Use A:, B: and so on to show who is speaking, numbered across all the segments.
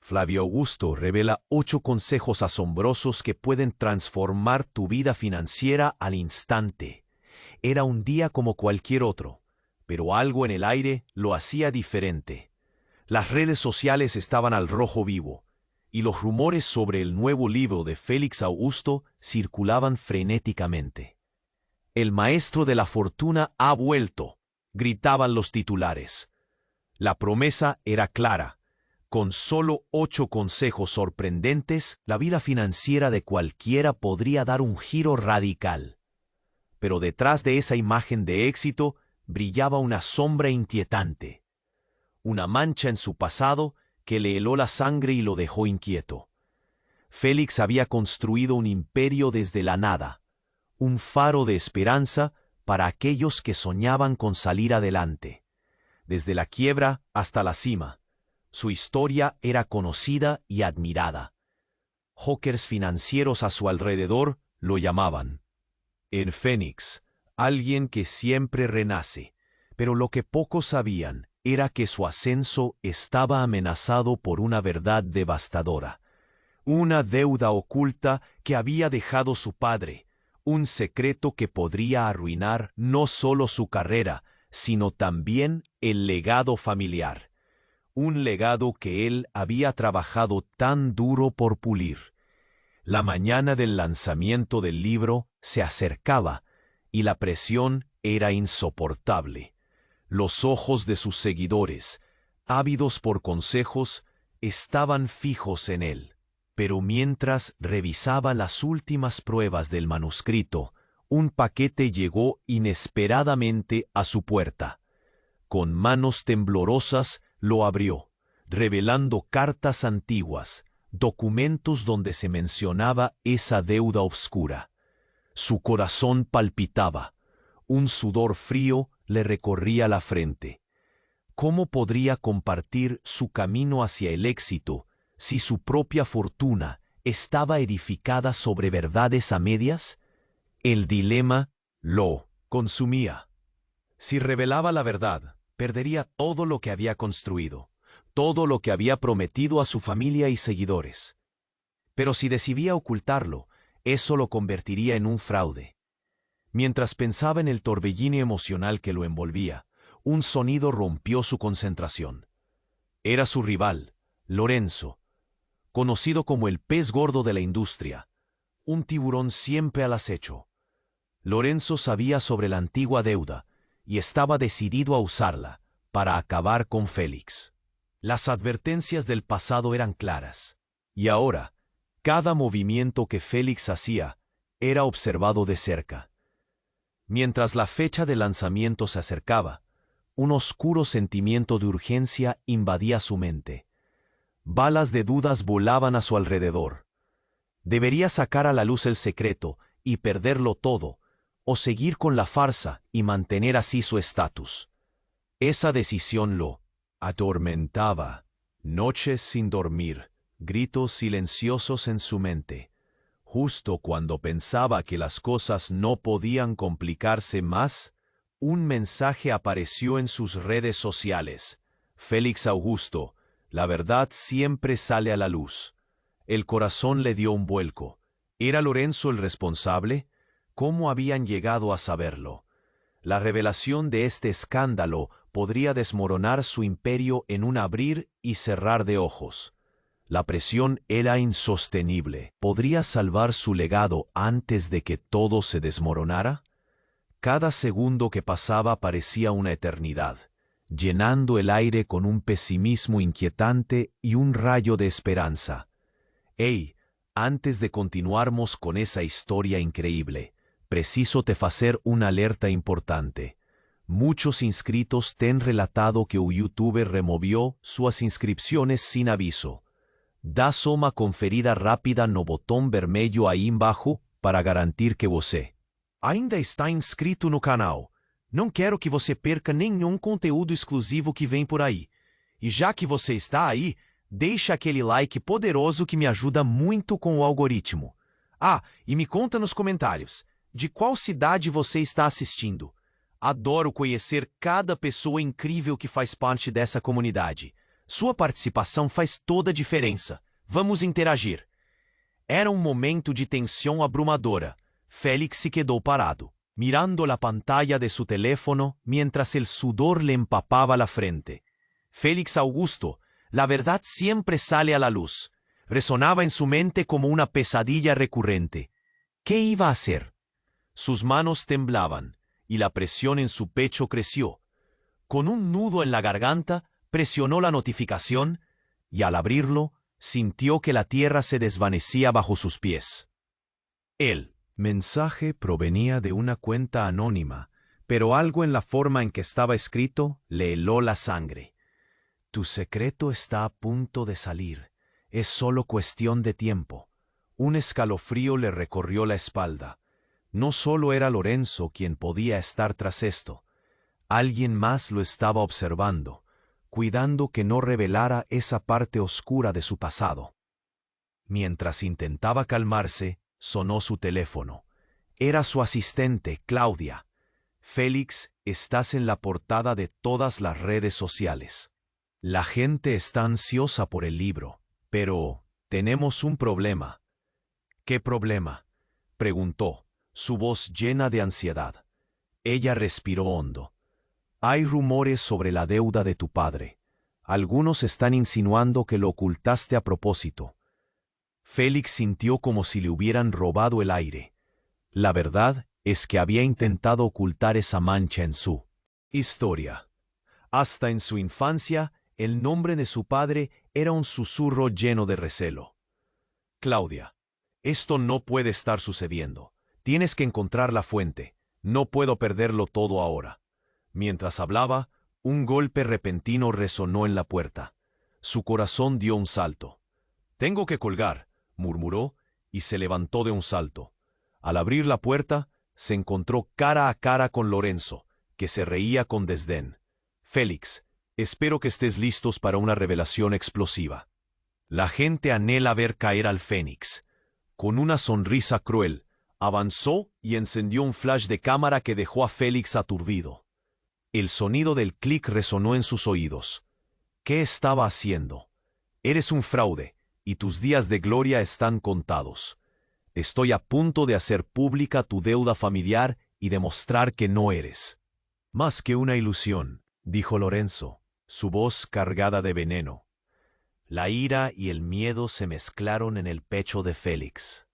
A: Flávio Augusto revela 8 consejos asombrosos que pueden transformar tu vida financiera al instante. Era un día como cualquier otro, pero algo en el aire lo hacía diferente. Las redes sociales estaban al rojo vivo, y los rumores sobre el nuevo libro de Félix Augusto circulaban frenéticamente. «El maestro de la fortuna ha vuelto», gritaban los titulares. La promesa era clara. Con solo 8 consejos sorprendentes, la vida financiera de cualquiera podría dar un giro radical. Pero detrás de esa imagen de éxito brillaba una sombra inquietante. Una mancha en su pasado que le heló la sangre y lo dejó inquieto. Félix había construido un imperio desde la nada, un faro de esperanza para aquellos que soñaban con salir adelante. Desde la quiebra hasta la cima, su historia era conocida y admirada. Hawkers financieros a su alrededor lo llamaban el Fénix, alguien que siempre renace, pero lo que pocos sabían era que su ascenso estaba amenazado por una verdad devastadora, una deuda oculta que había dejado su padre, un secreto que podría arruinar no solo su carrera, sino también el legado familiar, un legado que él había trabajado tan duro por pulir. La mañana del lanzamiento del libro se acercaba y la presión era insoportable. Los ojos de sus seguidores, ávidos por consejos, estaban fijos en él. Pero mientras revisaba las últimas pruebas del manuscrito, un paquete llegó inesperadamente a su puerta. Con manos temblorosas lo abrió, revelando cartas antiguas, documentos donde se mencionaba esa deuda oscura. Su corazón palpitaba, un sudor frío le recorría la frente. ¿Cómo podría compartir su camino hacia el éxito si su propia fortuna estaba edificada sobre verdades a medias? El dilema lo consumía. Si revelaba la verdad, perdería todo lo que había construido, todo lo que había prometido a su familia y seguidores. Pero si decidía ocultarlo, eso lo convertiría en un fraude. Mientras pensaba en el torbellino emocional que lo envolvía, un sonido rompió su concentración. Era su rival, Lorenzo, conocido como el pez gordo de la industria, un tiburón siempre al acecho. Lorenzo sabía sobre la antigua deuda y estaba decidido a usarla para acabar con Félix. Las advertencias del pasado eran claras, y ahora, cada movimiento que Félix hacía era observado de cerca. Mientras la fecha de lanzamiento se acercaba, un oscuro sentimiento de urgencia invadía su mente. Balas de dudas volaban a su alrededor. ¿Debería sacar a la luz el secreto y perderlo todo, o seguir con la farsa y mantener así su estatus? Esa decisión lo atormentaba. Noches sin dormir, gritos silenciosos en su mente. Justo cuando pensaba que las cosas no podían complicarse más, un mensaje apareció en sus redes sociales. Félix Augusto, la verdad siempre sale a la luz. El corazón le dio un vuelco. ¿Era Lorenzo el responsable? ¿Cómo habían llegado a saberlo? La revelación de este escándalo podría desmoronar su imperio en un abrir y cerrar de ojos. La presión era insostenible. ¿Podría salvar su legado antes de que todo se desmoronara? Cada segundo que pasaba parecía una eternidad, llenando el aire con un pesimismo inquietante y un rayo de esperanza. «Hey, antes de continuarmos con esa historia increíble, preciso te facer una alerta importante. Muchos inscritos te han relatado que o YouTube removió sus inscripciones sin aviso. Dá só uma conferida rápida no botão vermelho aí embaixo para garantir que você ainda está inscrito no canal. Não quero que você perca nenhum conteúdo exclusivo que vem por aí. E já que você está aí, deixa aquele like poderoso que me ajuda muito com o algoritmo. Ah, e me conta nos comentários, de qual cidade você está assistindo? Adoro conhecer cada pessoa incrível que faz parte dessa comunidade. Sua participação faz toda a diferença. Vamos interagir. Era um momento de tensão abrumadora. Félix se quedou parado, mirando la pantalla de su teléfono mientras el sudor le empapaba la frente. Félix Augusto, la verdad siempre sale a la luz. Resonaba en su mente como una pesadilla recurrente. ¿Qué iba a hacer? Sus manos temblaban y la presión en su pecho creció. Con un nudo en la garganta, presionó la notificación y al abrirlo, sintió que la tierra se desvanecía bajo sus pies. El mensaje provenía de una cuenta anónima, pero algo en la forma en que estaba escrito le heló la sangre. Tu secreto está a punto de salir. Es solo cuestión de tiempo. Un escalofrío le recorrió la espalda. No solo era Lorenzo quien podía estar tras esto. Alguien más lo estaba observando, cuidando que no revelara esa parte oscura de su pasado. Mientras intentaba calmarse, sonó su teléfono. Era su asistente, Claudia. Félix, estás en la portada de todas las redes sociales. La gente está ansiosa por el libro, pero tenemos un problema. ¿Qué problema?, preguntó, su voz llena de ansiedad. Ella respiró hondo. Hay rumores sobre la deuda de tu padre. Algunos están insinuando que lo ocultaste a propósito. Félix sintió como si le hubieran robado el aire. La verdad es que había intentado ocultar esa mancha en su historia. Hasta en su infancia, el nombre de su padre era un susurro lleno de recelo. Claudia, esto no puede estar sucediendo. Tienes que encontrar la fuente. No puedo perderlo todo ahora. Mientras hablaba, un golpe repentino resonó en la puerta. Su corazón dio un salto. Tengo que colgar, murmuró, y se levantó de un salto. Al abrir la puerta, se encontró cara a cara con Lorenzo, que se reía con desdén. Félix, espero que estés listos para una revelación explosiva. La gente anhela ver caer al Fénix. Con una sonrisa cruel, avanzó y encendió un flash de cámara que dejó a Félix aturdido. El sonido del clic resonó en sus oídos. ¿Qué estaba haciendo? Eres un fraude, y tus días de gloria están contados. Estoy a punto de hacer pública tu deuda familiar y demostrar que no eres más que una ilusión, dijo Lorenzo, su voz cargada de veneno. La ira y el miedo se mezclaron en el pecho de Félix.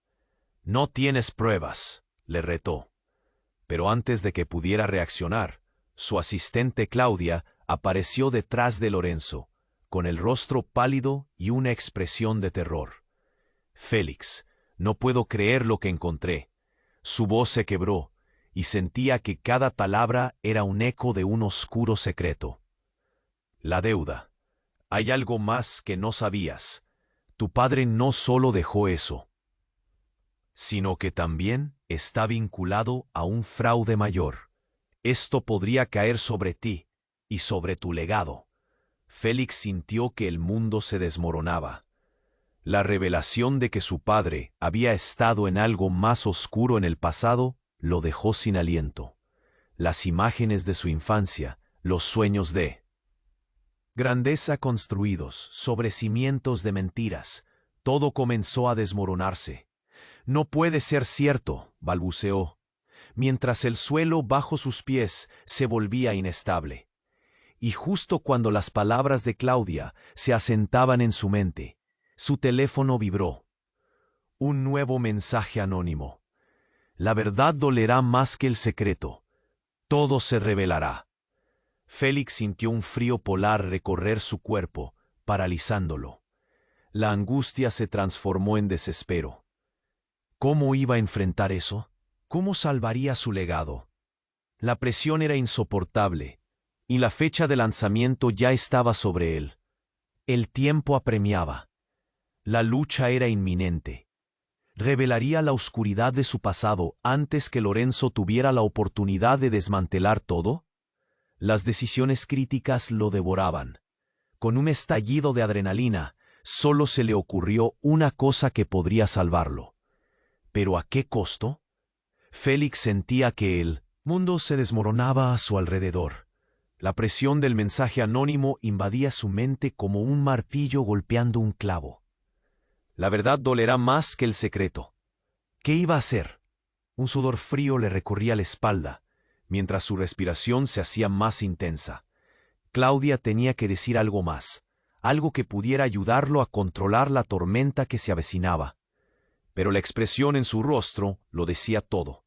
A: No tienes pruebas, le retó. Pero antes de que pudiera reaccionar, su asistente Claudia apareció detrás de Lorenzo, con el rostro pálido y una expresión de terror. Félix, no puedo creer lo que encontré. Su voz se quebró, y sentía que cada palabra era un eco de un oscuro secreto. La deuda. Hay algo más que no sabías. Tu padre no solo dejó eso, sino que también está vinculado a un fraude mayor. Esto podría caer sobre ti y sobre tu legado. Félix sintió que el mundo se desmoronaba. La revelación de que su padre había estado en algo más oscuro en el pasado lo dejó sin aliento. Las imágenes de su infancia, los sueños de grandeza construidos sobre cimientos de mentiras, todo comenzó a desmoronarse. No puede ser cierto, balbuceó, mientras el suelo bajo sus pies se volvía inestable. Y justo cuando las palabras de Claudia se asentaban en su mente, su teléfono vibró. Un nuevo mensaje anónimo. La verdad dolerá más que el secreto. Todo se revelará. Félix sintió un frío polar recorrer su cuerpo, paralizándolo. La angustia se transformó en desespero. ¿Cómo iba a enfrentar eso? ¿Cómo salvaría su legado? La presión era insoportable, y la fecha de lanzamiento ya estaba sobre él. El tiempo apremiaba. La lucha era inminente. ¿Revelaría la oscuridad de su pasado antes que Lorenzo tuviera la oportunidad de desmantelar todo? Las decisiones críticas lo devoraban. Con un estallido de adrenalina, solo se le ocurrió una cosa que podría salvarlo. ¿Pero a qué costo? Félix sentía que el mundo se desmoronaba a su alrededor. La presión del mensaje anónimo invadía su mente como un martillo golpeando un clavo. La verdad dolerá más que el secreto. ¿Qué iba a hacer? Un sudor frío le recorría la espalda, mientras su respiración se hacía más intensa. Claudia tenía que decir algo más, algo que pudiera ayudarlo a controlar la tormenta que se avecinaba. Pero la expresión en su rostro lo decía todo.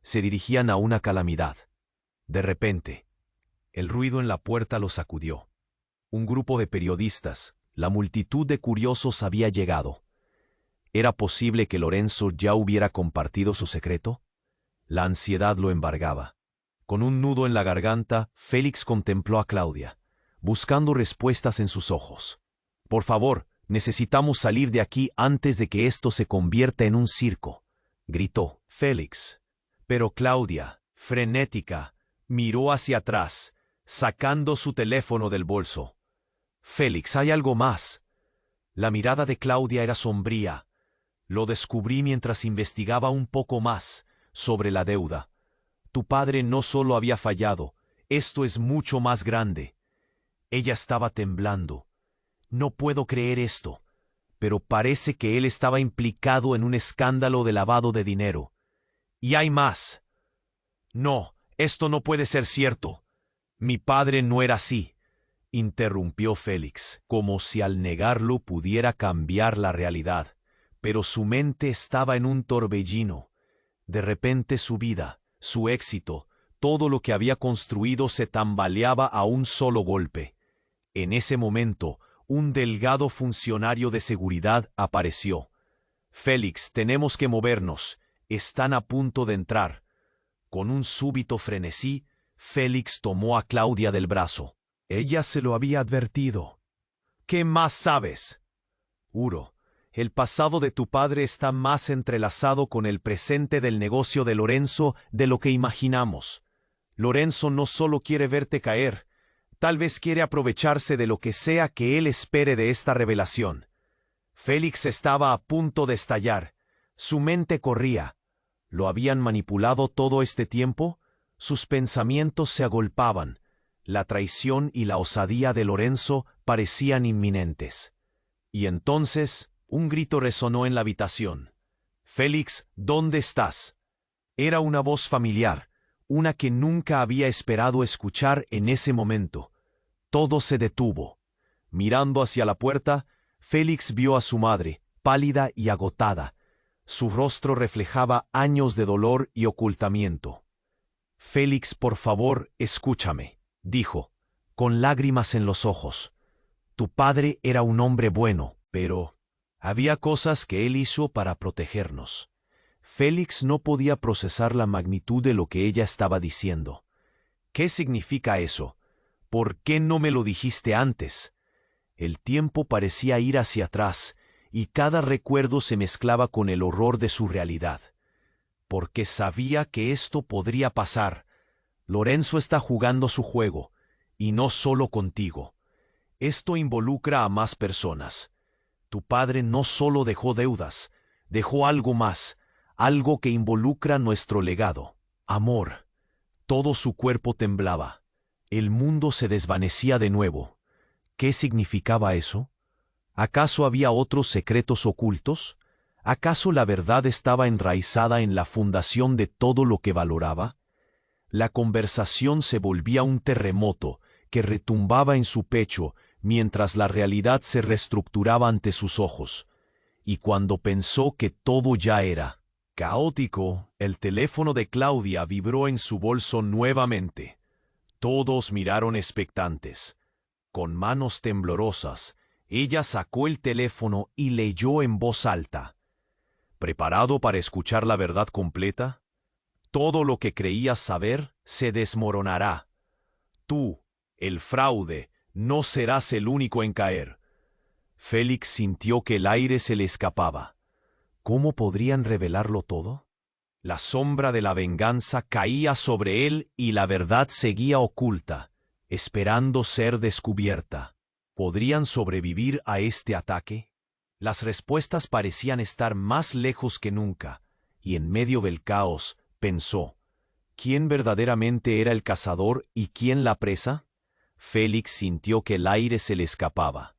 A: Se dirigían a una calamidad. De repente, el ruido en la puerta lo sacudió. Un grupo de periodistas, la multitud de curiosos había llegado. ¿Era posible que Lorenzo ya hubiera compartido su secreto? La ansiedad lo embargaba. Con un nudo en la garganta, Félix contempló a Claudia, buscando respuestas en sus ojos. «Por favor, necesitamos salir de aquí antes de que esto se convierta en un circo», gritó Félix. Pero Claudia, frenética, miró hacia atrás, sacando su teléfono del bolso. «Félix, hay algo más». La mirada de Claudia era sombría. Lo descubrí mientras investigaba un poco más sobre la deuda. Tu padre no solo había fallado, esto es mucho más grande. Ella estaba temblando. No puedo creer esto, pero parece que él estaba implicado en un escándalo de lavado de dinero. Y hay más. No, esto no puede ser cierto. Mi padre no era así, interrumpió Félix, como si al negarlo pudiera cambiar la realidad. Pero su mente estaba en un torbellino. De repente su vida, su éxito, todo lo que había construido se tambaleaba a un solo golpe. En ese momento, un delgado funcionario de seguridad apareció. «Félix, tenemos que movernos. Están a punto de entrar». Con un súbito frenesí, Félix tomó a Claudia del brazo. Ella se lo había advertido. «¿Qué más sabes?» «Juro. El pasado de tu padre está más entrelazado con el presente del negocio de Lorenzo de lo que imaginamos. Lorenzo no solo quiere verte caer, tal vez quiere aprovecharse de lo que sea que él espere de esta revelación». Félix estaba a punto de estallar. Su mente corría. ¿Lo habían manipulado todo este tiempo? Sus pensamientos se agolpaban. La traición y la osadía de Lorenzo parecían inminentes. Y entonces un grito resonó en la habitación. «Félix, ¿dónde estás?» Era una voz familiar, una que nunca había esperado escuchar en ese momento. Todo se detuvo. Mirando hacia la puerta, Félix vio a su madre, pálida y agotada. Su rostro reflejaba años de dolor y ocultamiento. «Félix, por favor, escúchame», dijo, con lágrimas en los ojos. «Tu padre era un hombre bueno, pero había cosas que él hizo para protegernos». Félix no podía procesar la magnitud de lo que ella estaba diciendo. «¿Qué significa eso? ¿Por qué no me lo dijiste antes?» El tiempo parecía ir hacia atrás, y cada recuerdo se mezclaba con el horror de su realidad. «Porque sabía que esto podría pasar. Lorenzo está jugando su juego, y no solo contigo. Esto involucra a más personas. Tu padre no solo dejó deudas, dejó algo más, algo que involucra nuestro legado. Amor». Todo su cuerpo temblaba. El mundo se desvanecía de nuevo. ¿Qué significaba eso? ¿Acaso había otros secretos ocultos? ¿Acaso la verdad estaba enraizada en la fundación de todo lo que valoraba? La conversación se volvía un terremoto que retumbaba en su pecho mientras la realidad se reestructuraba ante sus ojos. Y cuando pensó que todo ya era caótico, el teléfono de Claudia vibró en su bolso nuevamente. Todos miraron expectantes. Con manos temblorosas, ella sacó el teléfono y leyó en voz alta. ¿Preparado para escuchar la verdad completa? Todo lo que creías saber se desmoronará. Tú, el fraude, no serás el único en caer. Félix sintió que el aire se le escapaba. ¿Cómo podrían revelarlo todo? La sombra de la venganza caía sobre él y la verdad seguía oculta, esperando ser descubierta. ¿Podrían sobrevivir a este ataque? Las respuestas parecían estar más lejos que nunca, y en medio del caos pensó, ¿quién verdaderamente era el cazador y quién la presa? Félix sintió que el aire se le escapaba.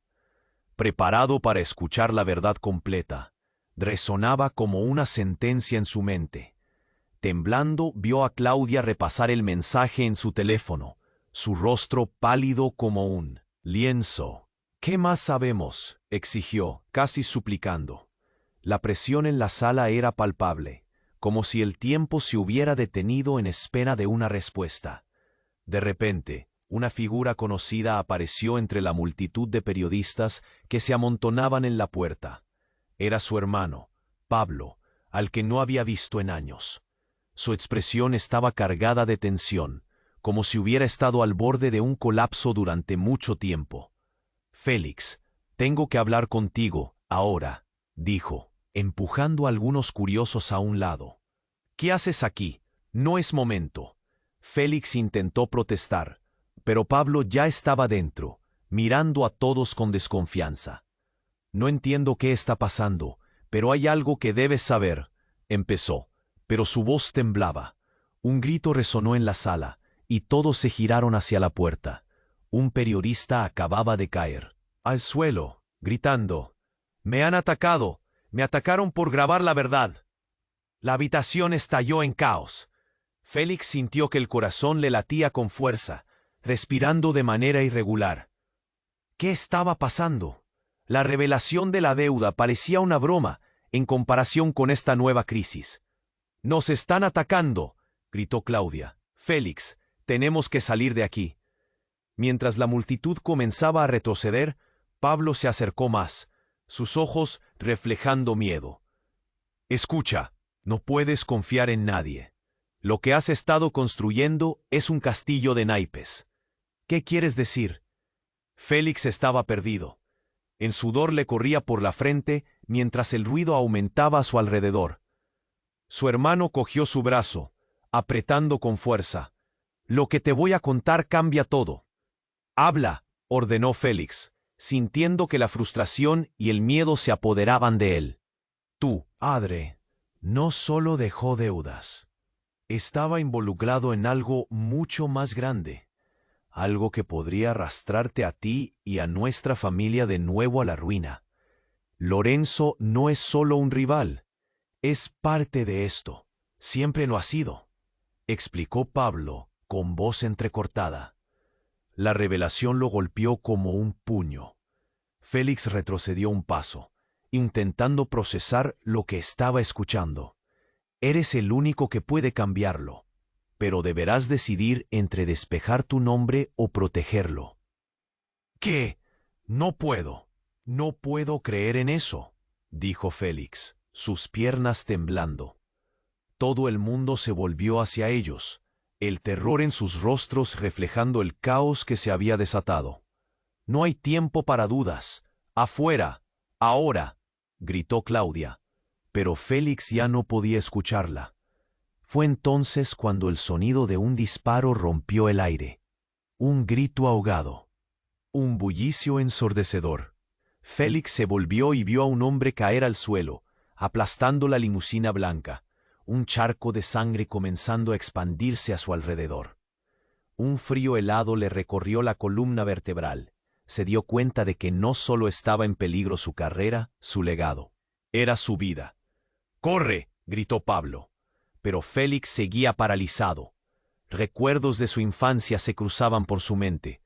A: Preparado para escuchar la verdad completa, resonaba como una sentencia en su mente. Temblando, vio a Claudia repasar el mensaje en su teléfono, su rostro pálido como un lienzo. «¿Qué más sabemos?», exigió, casi suplicando. La presión en la sala era palpable, como si el tiempo se hubiera detenido en espera de una respuesta. De repente, una figura conocida apareció entre la multitud de periodistas que se amontonaban en la puerta. Era su hermano, Pablo, al que no había visto en años. Su expresión estaba cargada de tensión, como si hubiera estado al borde de un colapso durante mucho tiempo. «Félix, tengo que hablar contigo, ahora», dijo, empujando a algunos curiosos a un lado. «¿Qué haces aquí? No es momento». Félix intentó protestar, pero Pablo ya estaba dentro, mirando a todos con desconfianza. «No entiendo qué está pasando, pero hay algo que debes saber», empezó, pero su voz temblaba. Un grito resonó en la sala, y todos se giraron hacia la puerta. Un periodista acababa de caer al suelo, gritando: «¡Me han atacado! ¡Me atacaron por grabar la verdad!». La habitación estalló en caos. Félix sintió que el corazón le latía con fuerza, respirando de manera irregular. ¿Qué estaba pasando? La revelación de la deuda parecía una broma en comparación con esta nueva crisis. «¡Nos están atacando!», gritó Claudia. «Félix, tenemos que salir de aquí». Mientras la multitud comenzaba a retroceder, Pablo se acercó más, sus ojos reflejando miedo. «Escucha, no puedes confiar en nadie. Lo que has estado construyendo es un castillo de naipes». «¿Qué quieres decir?». Félix estaba perdido. El sudor le corría por la frente mientras el ruido aumentaba a su alrededor. Su hermano cogió su brazo, apretando con fuerza. «Lo que te voy a contar cambia todo». «Habla», ordenó Félix, sintiendo que la frustración y el miedo se apoderaban de él. «Tu padre no solo dejó deudas. Estaba involucrado en algo mucho más grande. Algo que podría arrastrarte a ti y a nuestra familia de nuevo a la ruina. Lorenzo no es solo un rival. Es parte de esto. Siempre lo ha sido», explicó Pablo con voz entrecortada. La revelación lo golpeó como un puño. Félix retrocedió un paso, intentando procesar lo que estaba escuchando. «Eres el único que puede cambiarlo, pero deberás decidir entre despejar tu nombre o protegerlo». «¿Qué? No puedo. No puedo creer en eso», dijo Félix, sus piernas temblando. Todo el mundo se volvió hacia ellos, el terror en sus rostros reflejando el caos que se había desatado. «No hay tiempo para dudas. Afuera, ahora», gritó Claudia, pero Félix ya no podía escucharla. Fue entonces cuando el sonido de un disparo rompió el aire. Un grito ahogado. Un bullicio ensordecedor. Félix se volvió y vio a un hombre caer al suelo, aplastando la limusina blanca, un charco de sangre comenzando a expandirse a su alrededor. Un frío helado le recorrió la columna vertebral. Se dio cuenta de que no solo estaba en peligro su carrera, su legado. Era su vida. «¡Corre!», gritó Pablo. Pero Félix seguía paralizado. Recuerdos de su infancia se cruzaban por su mente.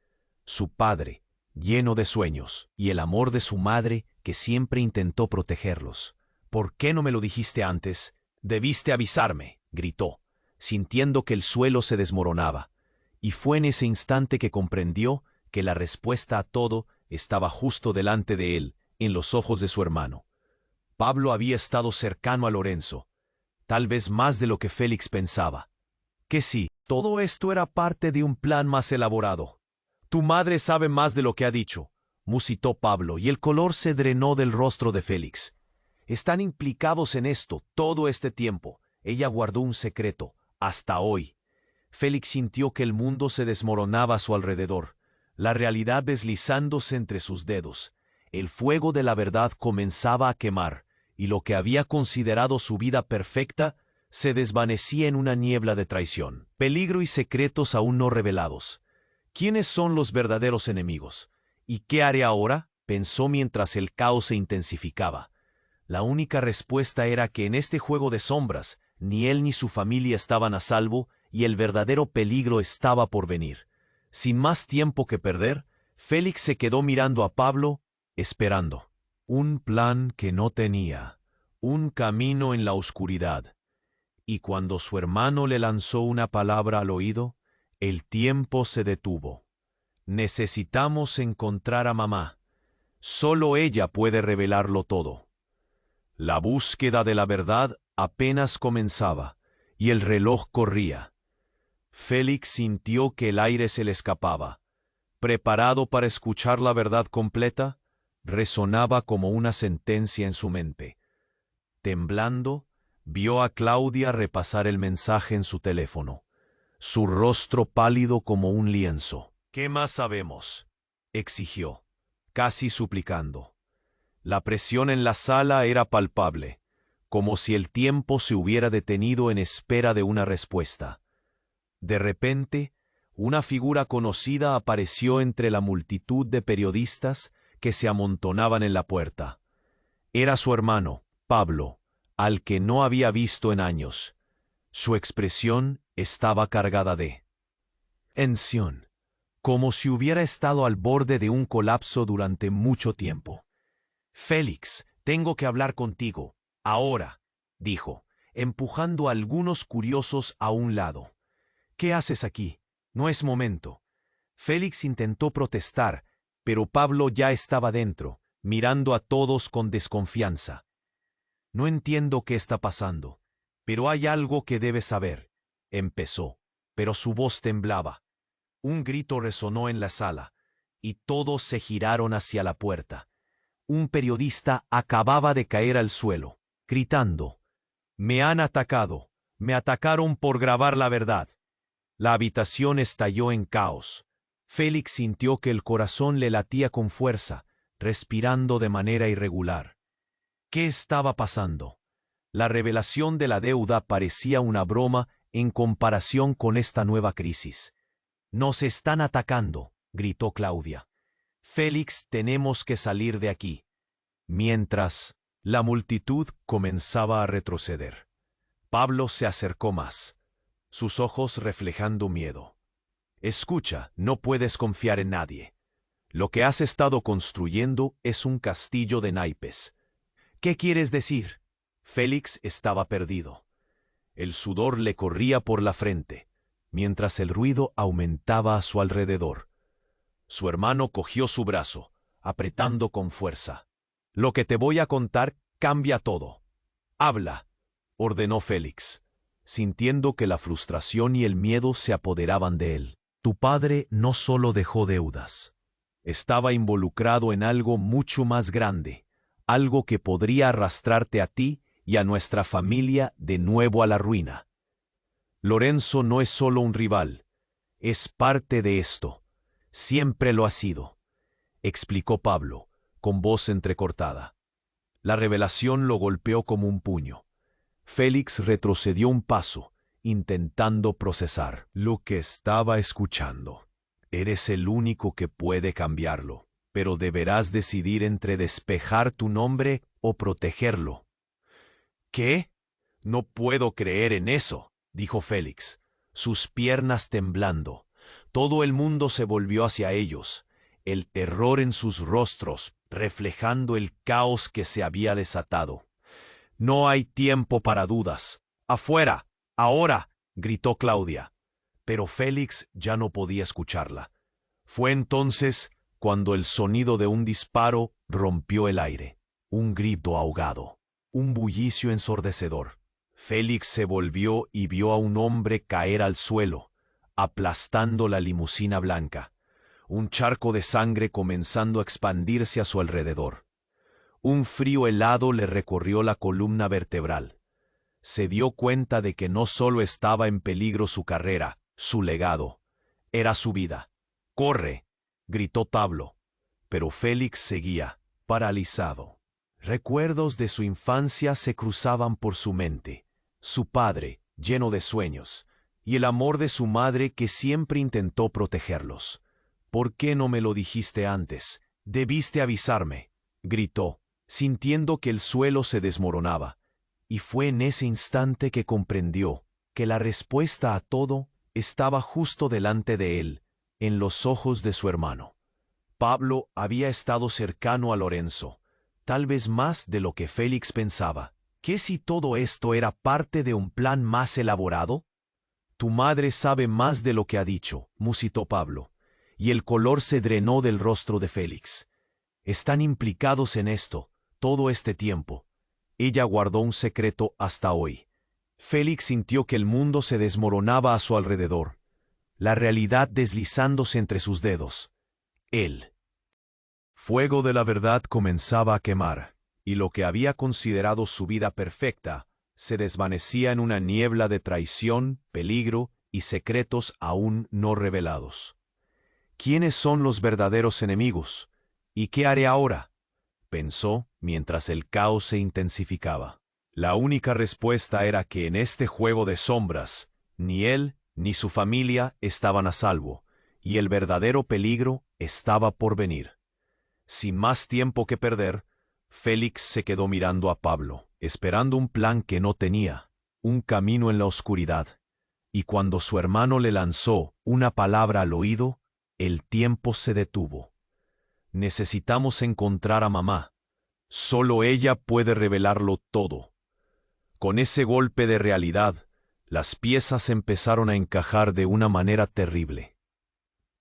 A: Su padre, lleno de sueños, y el amor de su madre, que siempre intentó protegerlos. «¿Por qué no me lo dijiste antes? Debiste avisarme», gritó, sintiendo que el suelo se desmoronaba. Y fue en ese instante que comprendió que la respuesta a todo estaba justo delante de él, en los ojos de su hermano. Pablo había estado cercano a Lorenzo, tal vez más de lo que Félix pensaba. Que sí, todo esto era parte de un plan más elaborado. «Tu madre sabe más de lo que ha dicho», musitó Pablo, y el color se drenó del rostro de Félix. «Están implicados en esto todo este tiempo. Ella guardó un secreto, hasta hoy». Félix sintió que el mundo se desmoronaba a su alrededor, la realidad deslizándose entre sus dedos. El fuego de la verdad comenzaba a quemar, y lo que había considerado su vida perfecta se desvanecía en una niebla de traición, peligro y secretos aún no revelados. ¿Quiénes son los verdaderos enemigos? ¿Y qué haré ahora? Pensó mientras el caos se intensificaba. La única respuesta era que en este juego de sombras, ni él ni su familia estaban a salvo y el verdadero peligro estaba por venir. Sin más tiempo que perder, Félix se quedó mirando a Pablo, esperando. Un plan que no tenía, un camino en la oscuridad. Y cuando su hermano le lanzó una palabra al oído, el tiempo se detuvo. Necesitamos encontrar a mamá. Solo ella puede revelarlo todo. La búsqueda de la verdad apenas comenzaba, y el reloj corría. Félix sintió que el aire se le escapaba. Preparado para escuchar la verdad completa, resonaba como una sentencia en su mente. Temblando, vio a Claudia repasar el mensaje en su teléfono, su rostro pálido como un lienzo. «¿Qué más sabemos?», exigió, casi suplicando. La presión en la sala era palpable, como si el tiempo se hubiera detenido en espera de una respuesta. De repente, una figura conocida apareció entre la multitud de periodistas que se amontonaban en la puerta. Era su hermano, Pablo, al que no había visto en años. Su expresión estaba cargada de tensión, como si hubiera estado al borde de un colapso durante mucho tiempo. «Félix, tengo que hablar contigo, ahora», dijo, empujando a algunos curiosos a un lado. «¿Qué haces aquí? No es momento». Félix intentó protestar, pero Pablo ya estaba dentro, mirando a todos con desconfianza. «No entiendo qué está pasando, pero hay algo que debes saber», empezó, pero su voz temblaba. Un grito resonó en la sala, y todos se giraron hacia la puerta. Un periodista acababa de caer al suelo, gritando: «Me han atacado, me atacaron por grabar la verdad». La habitación estalló en caos. Félix sintió que el corazón le latía con fuerza, respirando de manera irregular. ¿Qué estaba pasando? La revelación de la deuda parecía una broma en comparación con esta nueva crisis. «Nos están atacando», gritó Claudia. «Félix, tenemos que salir de aquí». Mientras, la multitud comenzaba a retroceder. Pablo se acercó más, sus ojos reflejando miedo. «Escucha, no puedes confiar en nadie. Lo que has estado construyendo es un castillo de naipes». «¿Qué quieres decir?». Félix estaba perdido. El sudor le corría por la frente, mientras el ruido aumentaba a su alrededor. Su hermano cogió su brazo, apretando con fuerza. «Lo que te voy a contar cambia todo». «Habla», ordenó Félix, sintiendo que la frustración y el miedo se apoderaban de él. «Tu padre no solo dejó deudas. Estaba involucrado en algo mucho más grande, algo que podría arrastrarte a ti y a nuestra familia de nuevo a la ruina. Lorenzo no es solo un rival, es parte de esto. Siempre lo ha sido», explicó Pablo, con voz entrecortada. La revelación lo golpeó como un puño. Félix retrocedió un paso, intentando procesar lo que estaba escuchando. «Eres el único que puede cambiarlo, pero deberás decidir entre despejar tu nombre o protegerlo». «¿Qué? No puedo creer en eso», dijo Félix, sus piernas temblando. Todo el mundo se volvió hacia ellos, el terror en sus rostros reflejando el caos que se había desatado. «No hay tiempo para dudas. ¡Afuera! ¡Ahora!», gritó Claudia. Pero Félix ya no podía escucharla. Fue entonces cuando el sonido de un disparo rompió el aire. Un grito ahogado, un bullicio ensordecedor. Félix se volvió y vio a un hombre caer al suelo, aplastando la limusina blanca, un charco de sangre comenzando a expandirse a su alrededor. Un frío helado le recorrió la columna vertebral. Se dio cuenta de que no solo estaba en peligro su carrera, su legado, era su vida. «¡Corre!», gritó Pablo, pero Félix seguía, paralizado. Recuerdos de su infancia se cruzaban por su mente. Su padre, lleno de sueños, y el amor de su madre que siempre intentó protegerlos. ¿Por qué no me lo dijiste antes? Debiste avisarme, gritó, sintiendo que el suelo se desmoronaba. Y fue en ese instante que comprendió que la respuesta a todo estaba justo delante de él, en los ojos de su hermano. Pablo había estado cercano a Lorenzo, tal vez más de lo que Félix pensaba. ¿Qué si todo esto era parte de un plan más elaborado? Tu madre sabe más de lo que ha dicho, musitó Pablo, y el color se drenó del rostro de Félix. Están implicados en esto, todo este tiempo. Ella guardó un secreto hasta hoy. Félix sintió que el mundo se desmoronaba a su alrededor, la realidad deslizándose entre sus dedos. El fuego de la verdad comenzaba a quemar, y lo que había considerado su vida perfecta se desvanecía en una niebla de traición, peligro y secretos aún no revelados. ¿Quiénes son los verdaderos enemigos? ¿Y qué haré ahora?, pensó mientras el caos se intensificaba. La única respuesta era que en este juego de sombras, ni él ni su familia estaban a salvo, y el verdadero peligro estaba por venir. Sin más tiempo que perder, Félix se quedó mirando a Pablo, esperando un plan que no tenía, un camino en la oscuridad. Y cuando su hermano le lanzó una palabra al oído, el tiempo se detuvo. Necesitamos encontrar a mamá. Solo ella puede revelarlo todo. Con ese golpe de realidad, las piezas empezaron a encajar de una manera terrible.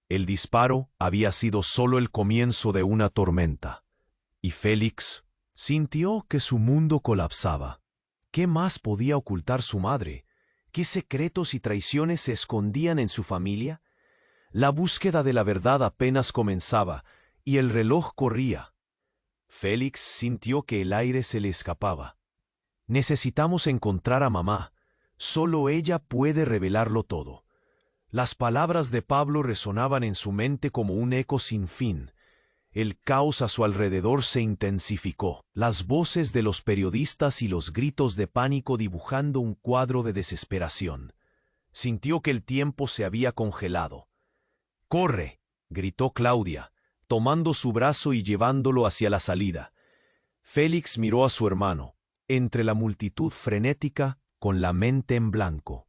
A: El disparo había sido solo el comienzo de una tormenta, y Félix sintió que su mundo colapsaba. ¿Qué más podía ocultar su madre? ¿Qué secretos y traiciones se escondían en su familia? La búsqueda de la verdad apenas comenzaba, y el reloj corría. Félix sintió que el aire se le escapaba. Necesitamos encontrar a mamá. Solo ella puede revelarlo todo. Las palabras de Pablo resonaban en su mente como un eco sin fin. El caos a su alrededor se intensificó, las voces de los periodistas y los gritos de pánico dibujando un cuadro de desesperación. Sintió que el tiempo se había congelado. ¡Corre!, gritó Claudia, tomando su brazo y llevándolo hacia la salida. Félix miró a su hermano, entre la multitud frenética, con la mente en blanco.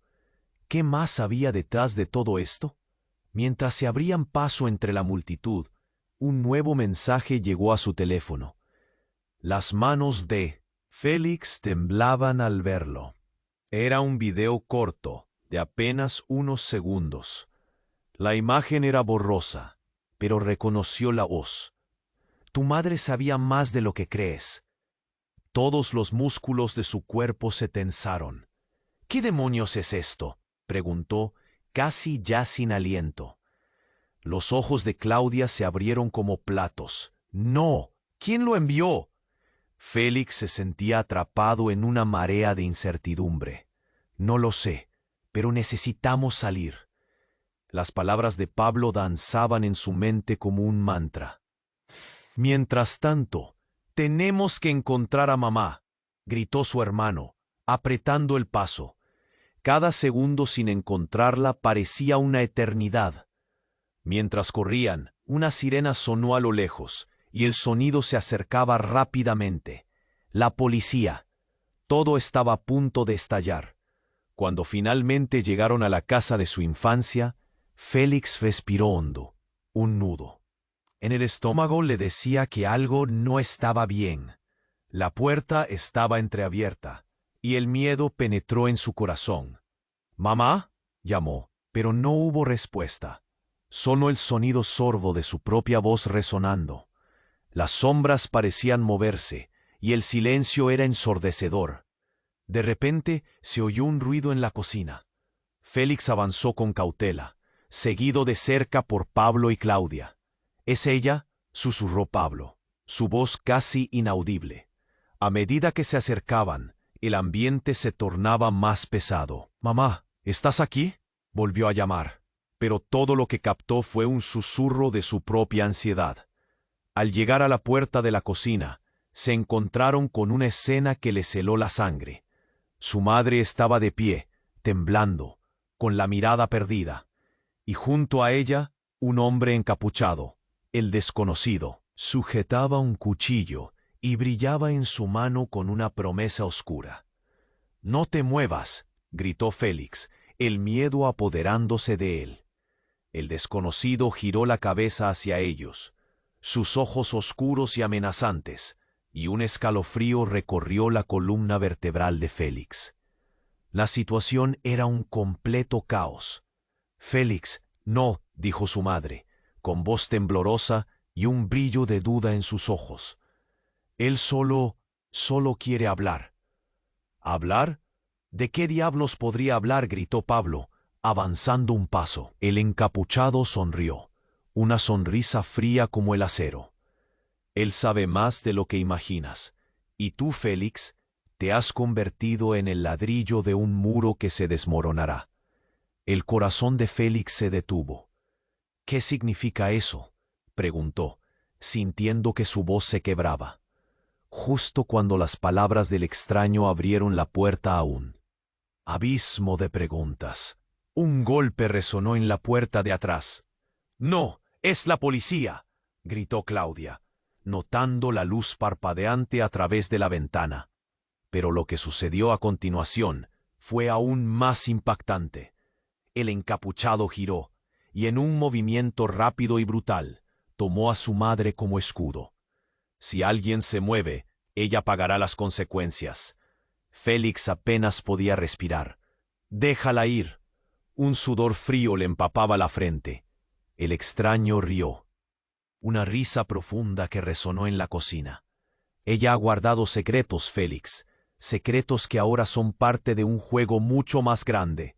A: ¿Qué más había detrás de todo esto? Mientras se abrían paso entre la multitud, un nuevo mensaje llegó a su teléfono. Las manos de Félix temblaban al verlo. Era un video corto, de apenas unos segundos. La imagen era borrosa, pero reconoció la voz. Tu madre sabía más de lo que crees. Todos los músculos de su cuerpo se tensaron. ¿Qué demonios es esto?, preguntó, casi ya sin aliento. Los ojos de Claudia se abrieron como platos. ¡No! ¿Quién lo envió? Félix se sentía atrapado en una marea de incertidumbre. No lo sé, pero necesitamos salir. Las palabras de Pablo danzaban en su mente como un mantra. Mientras tanto, tenemos que encontrar a mamá, gritó su hermano, apretando el paso. Cada segundo sin encontrarla parecía una eternidad. Mientras corrían, una sirena sonó a lo lejos, y el sonido se acercaba rápidamente. La policía. Todo estaba a punto de estallar. Cuando finalmente llegaron a la casa de su infancia, Félix respiró hondo. Un nudo en el estómago le decía que algo no estaba bien. La puerta estaba entreabierta, y el miedo penetró en su corazón. «¿Mamá?», llamó, pero no hubo respuesta. Solo el sonido sordo de su propia voz resonando. Las sombras parecían moverse, y el silencio era ensordecedor. De repente se oyó un ruido en la cocina. Félix avanzó con cautela, seguido de cerca por Pablo y Claudia. «¿Es ella?», susurró Pablo, su voz casi inaudible. A medida que se acercaban, el ambiente se tornaba más pesado. «Mamá, ¿estás aquí?», volvió a llamar, pero todo lo que captó fue un susurro de su propia ansiedad. Al llegar a la puerta de la cocina, se encontraron con una escena que les heló la sangre. Su madre estaba de pie, temblando, con la mirada perdida, y junto a ella, Un hombre encapuchado, el desconocido, sujetaba un cuchillo y brillaba en su mano con una promesa oscura. «No te muevas», gritó Félix, el miedo apoderándose de él. El desconocido giró la cabeza hacia ellos, sus ojos oscuros y amenazantes, y un escalofrío recorrió la columna vertebral de Félix. La situación era un completo caos. «Félix, no», dijo su madre, con voz temblorosa y un brillo de duda en sus ojos. «Él solo quiere hablar». «¿Hablar? ¿De qué diablos podría hablar?», gritó Pablo, avanzando un paso. El encapuchado sonrió, una sonrisa fría como el acero. «Él sabe más de lo que imaginas, y tú, Félix, te has convertido en el ladrillo de un muro que se desmoronará». El corazón de Félix se detuvo. «¿Qué significa eso?», preguntó, sintiendo que su voz se quebraba. Justo cuando las palabras del extraño abrieron la puerta a un abismo de preguntas, un golpe resonó en la puerta de atrás. «¡No! ¡Es la policía!», gritó Claudia, notando la luz parpadeante a través de la ventana. Pero lo que sucedió a continuación fue aún más impactante. El encapuchado giró, y en un movimiento rápido y brutal, tomó a su madre como escudo. «Si alguien se mueve, ella pagará las consecuencias». Félix apenas podía respirar. «Déjala ir». Un sudor frío le empapaba la frente. El extraño rió. Una risa profunda que resonó en la cocina. «Ella ha guardado secretos, Félix, secretos que ahora son parte de un juego mucho más grande».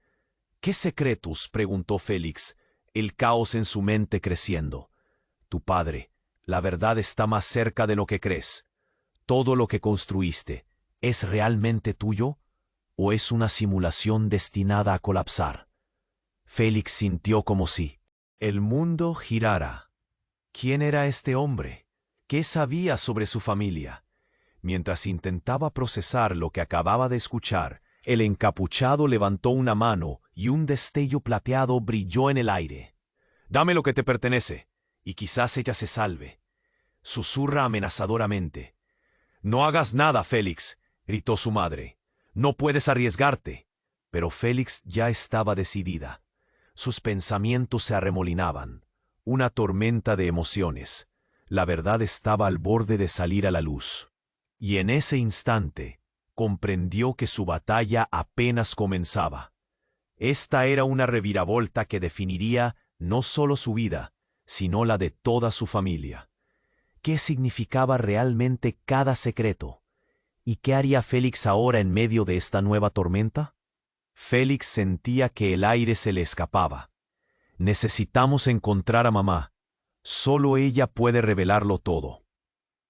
A: «¿Qué secretos?», preguntó Félix, el caos en su mente creciendo. «Tu padre, la verdad está más cerca de lo que crees. Todo lo que construiste, ¿es realmente tuyo o es una simulación destinada a colapsar?». Félix sintió como si el mundo girara. ¿Quién era este hombre? ¿Qué sabía sobre su familia? Mientras intentaba procesar lo que acababa de escuchar, el encapuchado levantó una mano y un destello plateado brilló en el aire. «Dame lo que te pertenece, y quizás ella se salve», susurra amenazadoramente. «No hagas nada, Félix», gritó su madre. «No puedes arriesgarte». Pero Félix ya estaba decidida. Sus pensamientos se arremolinaban, una tormenta de emociones. La verdad estaba al borde de salir a la luz. Y en ese instante, comprendió que su batalla apenas comenzaba. Esta era una reviravolta que definiría no solo su vida, sino la de toda su familia. ¿Qué significaba realmente cada secreto? ¿Y qué haría Félix ahora en medio de esta nueva tormenta? Félix sentía que el aire se le escapaba. «Necesitamos encontrar a mamá. Solo ella puede revelarlo todo».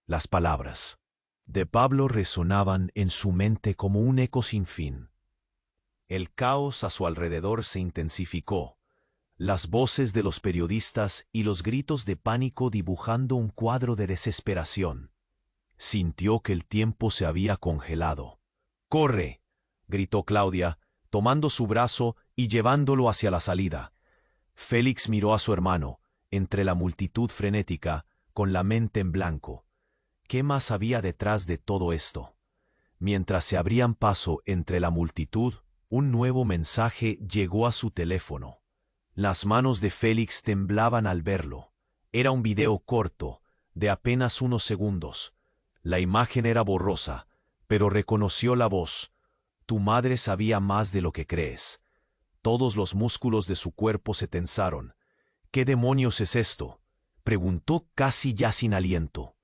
A: Las palabras de Pablo resonaban en su mente como un eco sin fin. El caos a su alrededor se intensificó, las voces de los periodistas y los gritos de pánico dibujando un cuadro de desesperación. Sintió que el tiempo se había congelado. «¡Corre!», gritó Claudia, tomando su brazo y llevándolo hacia la salida. Félix miró a su hermano, entre la multitud frenética, con la mente en blanco. ¿Qué más había detrás de todo esto? Mientras se abrían paso entre la multitud, un nuevo mensaje llegó a su teléfono. Las manos de Félix temblaban al verlo. Era un video corto, de apenas unos segundos. La imagen era borrosa, pero reconoció la voz. «Tu madre sabía más de lo que crees». Todos los músculos de su cuerpo se tensaron. «¿Qué demonios es esto?», preguntó casi ya sin aliento.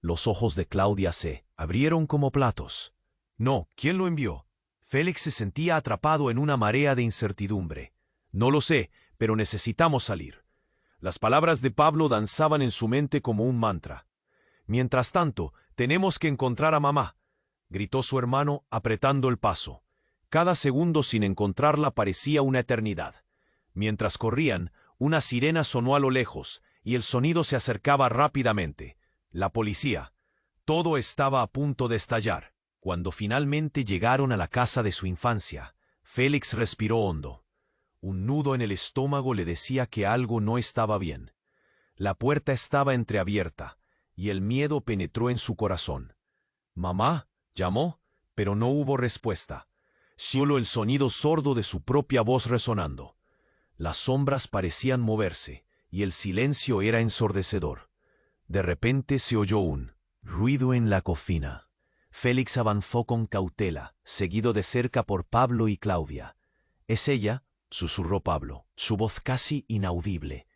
A: Los ojos de Claudia se abrieron como platos. «No, ¿quién lo envió?». Félix se sentía atrapado en una marea de incertidumbre. «No lo sé, pero necesitamos salir». Las palabras de Pablo danzaban en su mente como un mantra. «Mientras tanto, tenemos que encontrar a mamá», gritó su hermano apretando el paso. Cada segundo sin encontrarla parecía una eternidad. Mientras corrían, una sirena sonó a lo lejos y el sonido se acercaba rápidamente. La policía. Todo estaba a punto de estallar. Cuando finalmente llegaron a la casa de su infancia, Félix respiró hondo. Un nudo en el estómago le decía que algo no estaba bien. La puerta estaba entreabierta, y el miedo penetró en su corazón. «Mamá», llamó, pero no hubo respuesta. Solo el sonido sordo de su propia voz resonando. Las sombras parecían moverse, y el silencio era ensordecedor. De repente se oyó un ruido en la cocina. Félix avanzó con cautela, seguido de cerca por Pablo y Claudia. «¿Es ella?», susurró Pablo, su voz casi inaudible.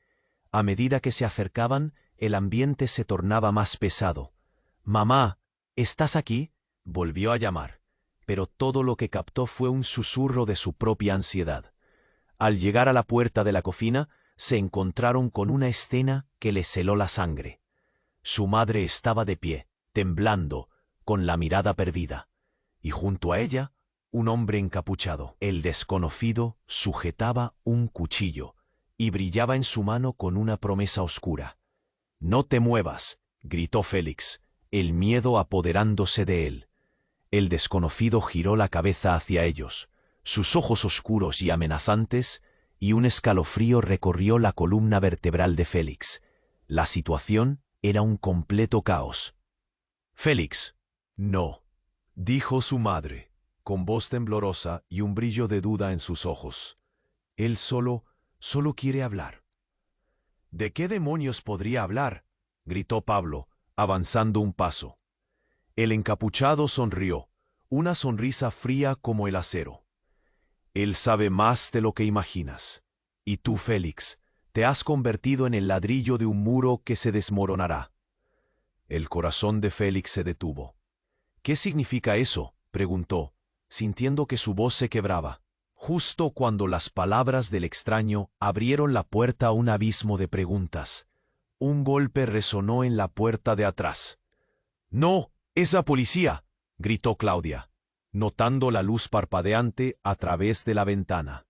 A: A medida que se acercaban, el ambiente se tornaba más pesado. «Mamá, ¿estás aquí?», volvió a llamar, pero todo lo que captó fue un susurro de su propia ansiedad. Al llegar a la puerta de la cocina, se encontraron con una escena que les heló la sangre. Su madre estaba de pie, temblando, con la mirada perdida, y junto a ella, un hombre encapuchado. El desconocido sujetaba un cuchillo y brillaba en su mano con una promesa oscura. «No te muevas», gritó Félix, el miedo apoderándose de él. El desconocido giró la cabeza hacia ellos, sus ojos oscuros y amenazantes, y un escalofrío recorrió la columna vertebral de Félix. La situación era un completo caos. «Félix». «No», dijo su madre, con voz temblorosa y un brillo de duda en sus ojos. «Él solo quiere hablar». «¿De qué demonios podría hablar?», gritó Pablo, avanzando un paso. El encapuchado sonrió, una sonrisa fría como el acero. «Él sabe más de lo que imaginas. Y tú, Félix, te has convertido en el ladrillo de un muro que se desmoronará». El corazón de Félix se detuvo. «¿Qué significa eso?», preguntó, sintiendo que su voz se quebraba, justo cuando las palabras del extraño abrieron la puerta a un abismo de preguntas. Un golpe resonó en la puerta de atrás. «¡No! ¡Es la policía!», gritó Claudia, notando la luz parpadeante a través de la ventana.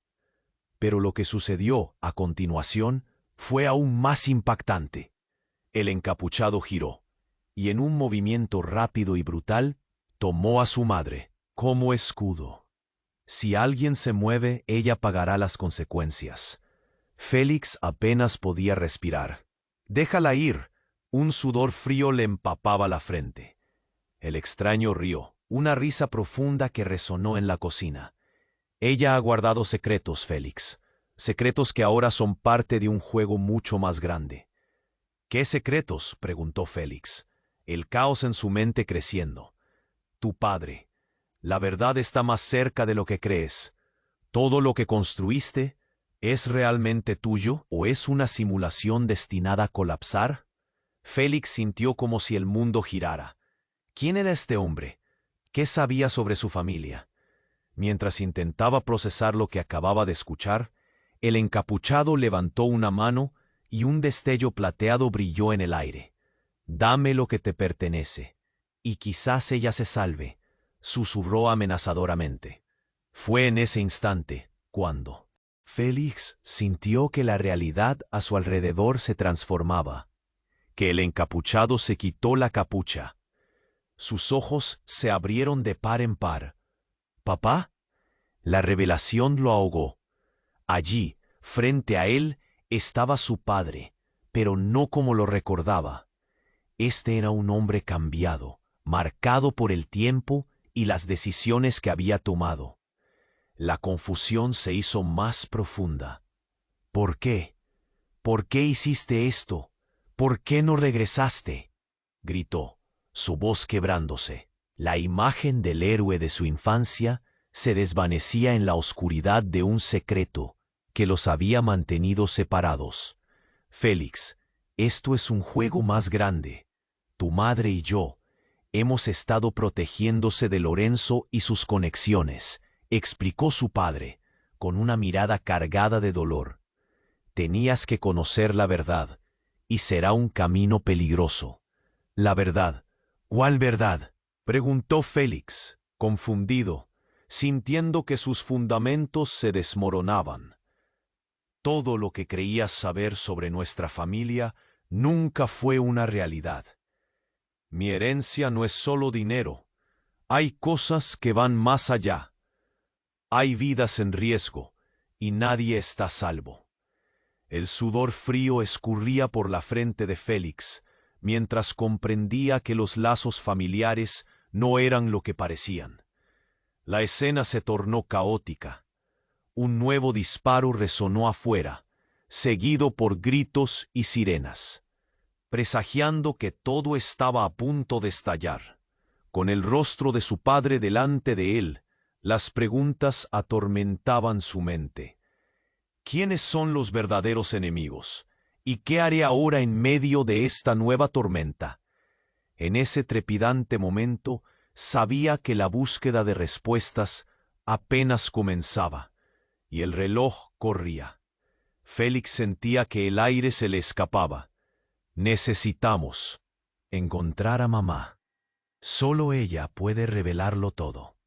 A: Pero lo que sucedió a continuación fue aún más impactante. El encapuchado giró, y en un movimiento rápido y brutal, tomó a su madre como escudo. Si alguien se mueve, ella pagará las consecuencias. Félix apenas podía respirar. «Déjala ir». Un sudor frío le empapaba la frente. El extraño rió, una risa profunda que resonó en la cocina. «Ella ha guardado secretos, Félix. Secretos que ahora son parte de un juego mucho más grande». «¿Qué secretos?», preguntó Félix, el caos en su mente creciendo. «Tu padre. La verdad está más cerca de lo que crees. ¿Todo lo que construiste es realmente tuyo o es una simulación destinada a colapsar?». Félix sintió como si el mundo girara. ¿Quién era este hombre? ¿Qué sabía sobre su familia? Mientras intentaba procesar lo que acababa de escuchar, el encapuchado levantó una mano y un destello plateado brilló en el aire. «Dame lo que te pertenece, y quizás ella se salve», susurró amenazadoramente. Fue en ese instante cuando Félix sintió que la realidad a su alrededor se transformaba, que el encapuchado se quitó la capucha. Sus ojos se abrieron de par en par. «¿Papá?». La revelación lo ahogó. Allí, frente a él, estaba su padre, pero no como lo recordaba. Este era un hombre cambiado, marcado por el tiempo y las decisiones que había tomado. La confusión se hizo más profunda. «¿Por qué? ¿Por qué hiciste esto? ¿Por qué no regresaste?», gritó, su voz quebrándose. La imagen del héroe de su infancia se desvanecía en la oscuridad de un secreto que los había mantenido separados. «Félix, esto es un juego más grande. Tu madre y yo hemos estado protegiéndose de Lorenzo y sus conexiones», explicó su padre, con una mirada cargada de dolor. «Tenías que conocer la verdad, y será un camino peligroso». «¿La verdad? ¿Cuál verdad?», preguntó Félix, confundido, sintiendo que sus fundamentos se desmoronaban. «Todo lo que creías saber sobre nuestra familia nunca fue una realidad. Mi herencia no es solo dinero. Hay cosas que van más allá. Hay vidas en riesgo, y nadie está a salvo. El sudor frío escurría por la frente de Félix, mientras comprendía que los lazos familiares no eran lo que parecían. La escena se tornó caótica. Un nuevo disparo resonó afuera, seguido por gritos y sirenas, presagiando que todo estaba a punto de estallar. Con el rostro de su padre delante de él, las preguntas atormentaban su mente. ¿Quiénes son los verdaderos enemigos? ¿Y qué haré ahora en medio de esta nueva tormenta? En ese trepidante momento, sabía que la búsqueda de respuestas apenas comenzaba, y el reloj corría. Félix sentía que el aire se le escapaba. Necesitamos encontrar a mamá. Solo ella puede revelarlo todo.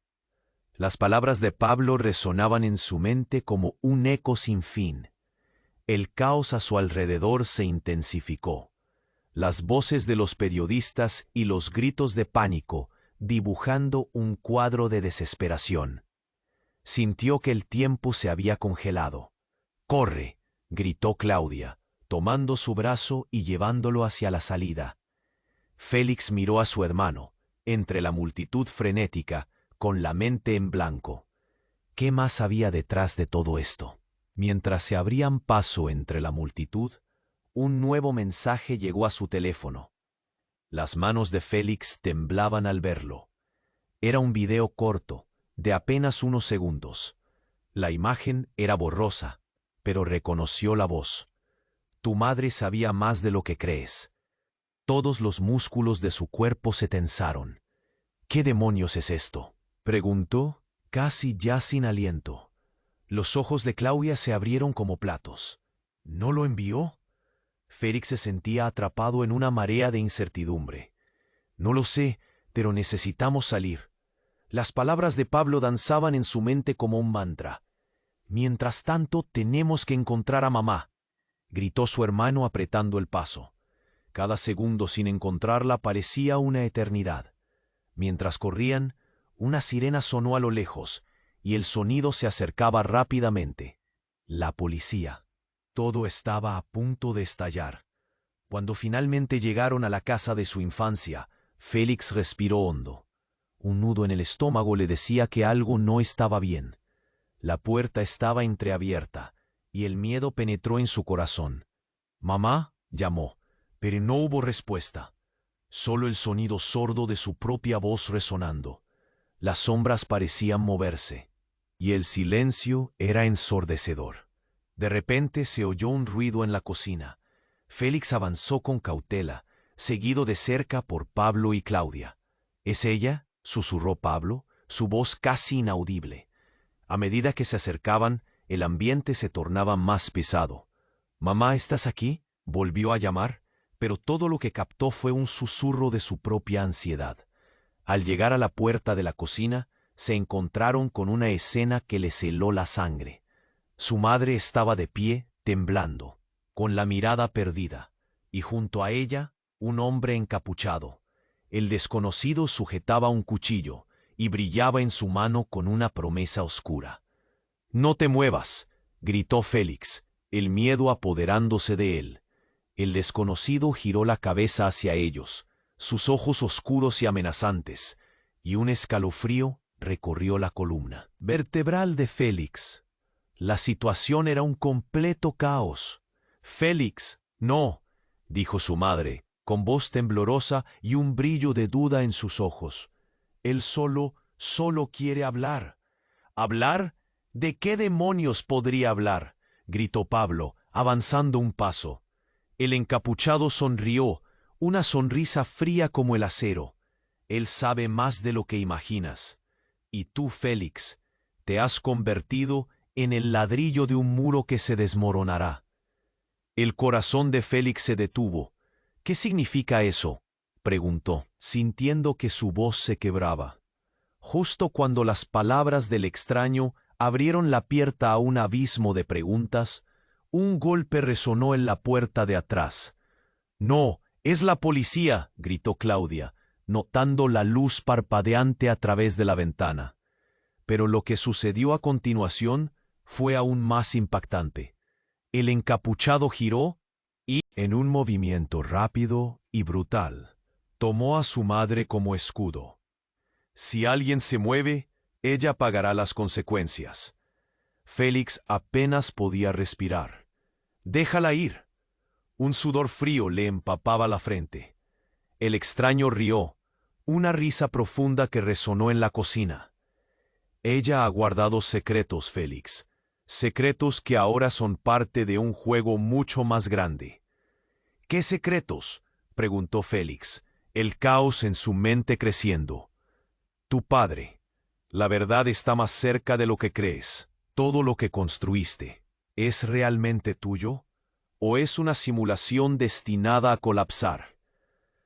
A: Las palabras de Pablo resonaban en su mente como un eco sin fin. El caos a su alrededor se intensificó. Las voces de los periodistas y los gritos de pánico dibujando un cuadro de desesperación. Sintió que el tiempo se había congelado. «¡Corre!», gritó Claudia, tomando su brazo y llevándolo hacia la salida. Félix miró a su hermano, entre la multitud frenética, con la mente en blanco. ¿Qué más había detrás de todo esto? Mientras se abrían paso entre la multitud, un nuevo mensaje llegó a su teléfono. Las manos de Félix temblaban al verlo. Era un video corto, de apenas unos segundos. La imagen era borrosa, pero reconoció la voz. «Tu madre sabía más de lo que crees». Todos los músculos de su cuerpo se tensaron. «¿Qué demonios es esto?», preguntó, casi ya sin aliento. Los ojos de Claudia se abrieron como platos. «¿No lo envió?». Félix se sentía atrapado en una marea de incertidumbre. «No lo sé, pero necesitamos salir». Las palabras de Pablo danzaban en su mente como un mantra. «Mientras tanto, tenemos que encontrar a mamá», gritó su hermano apretando el paso. Cada segundo sin encontrarla parecía una eternidad. Mientras corrían, una sirena sonó a lo lejos, y el sonido se acercaba rápidamente. La policía. Todo estaba a punto de estallar. Cuando finalmente llegaron a la casa de su infancia, Félix respiró hondo. Un nudo en el estómago le decía que algo no estaba bien. La puerta estaba entreabierta, y el miedo penetró en su corazón. «Mamá», llamó, pero no hubo respuesta. Solo el sonido sordo de su propia voz resonando. Las sombras parecían moverse, y el silencio era ensordecedor. De repente se oyó un ruido en la cocina. Félix avanzó con cautela, seguido de cerca por Pablo y Claudia. «¿Es ella?», susurró Pablo, su voz casi inaudible. A medida que se acercaban, el ambiente se tornaba más pesado. «Mamá, ¿estás aquí?», volvió a llamar, pero todo lo que captó fue un susurro de su propia ansiedad. Al llegar a la puerta de la cocina, se encontraron con una escena que les heló la sangre. Su madre estaba de pie, temblando, con la mirada perdida, y junto a ella, un hombre encapuchado. El desconocido sujetaba un cuchillo y brillaba en su mano con una promesa oscura. «No te muevas», gritó Félix, el miedo apoderándose de él. El desconocido giró la cabeza hacia ellos, sus ojos oscuros y amenazantes, y un escalofrío recorrió la columna vertebral de Félix. La situación era un completo caos. «Félix, no», dijo su madre, con voz temblorosa y un brillo de duda en sus ojos. «Él solo quiere hablar». «¿Hablar? ¿De qué demonios podría hablar?», gritó Pablo, avanzando un paso. El encapuchado sonrió, una sonrisa fría como el acero. «Él sabe más de lo que imaginas. Y tú, Félix, te has convertido en el ladrillo de un muro que se desmoronará». El corazón de Félix se detuvo. «¿Qué significa eso?», preguntó, sintiendo que su voz se quebraba. Justo cuando las palabras del extraño abrieron la puerta a un abismo de preguntas, un golpe resonó en la puerta de atrás. «No, es la policía», gritó Claudia, notando la luz parpadeante a través de la ventana. Pero lo que sucedió a continuación fue aún más impactante. El encapuchado giró y, en un movimiento rápido y brutal, tomó a su madre como escudo. Si alguien se mueve, ella pagará las consecuencias. Félix apenas podía respirar. «Déjala ir». Un sudor frío le empapaba la frente. El extraño rió, una risa profunda que resonó en la cocina. «Ella ha guardado secretos, Félix, secretos que ahora son parte de un juego mucho más grande». «¿Qué secretos?», preguntó Félix, el caos en su mente creciendo. «Tu padre. La verdad está más cerca de lo que crees. Todo lo que construiste, ¿es realmente tuyo? ¿O es una simulación destinada a colapsar?».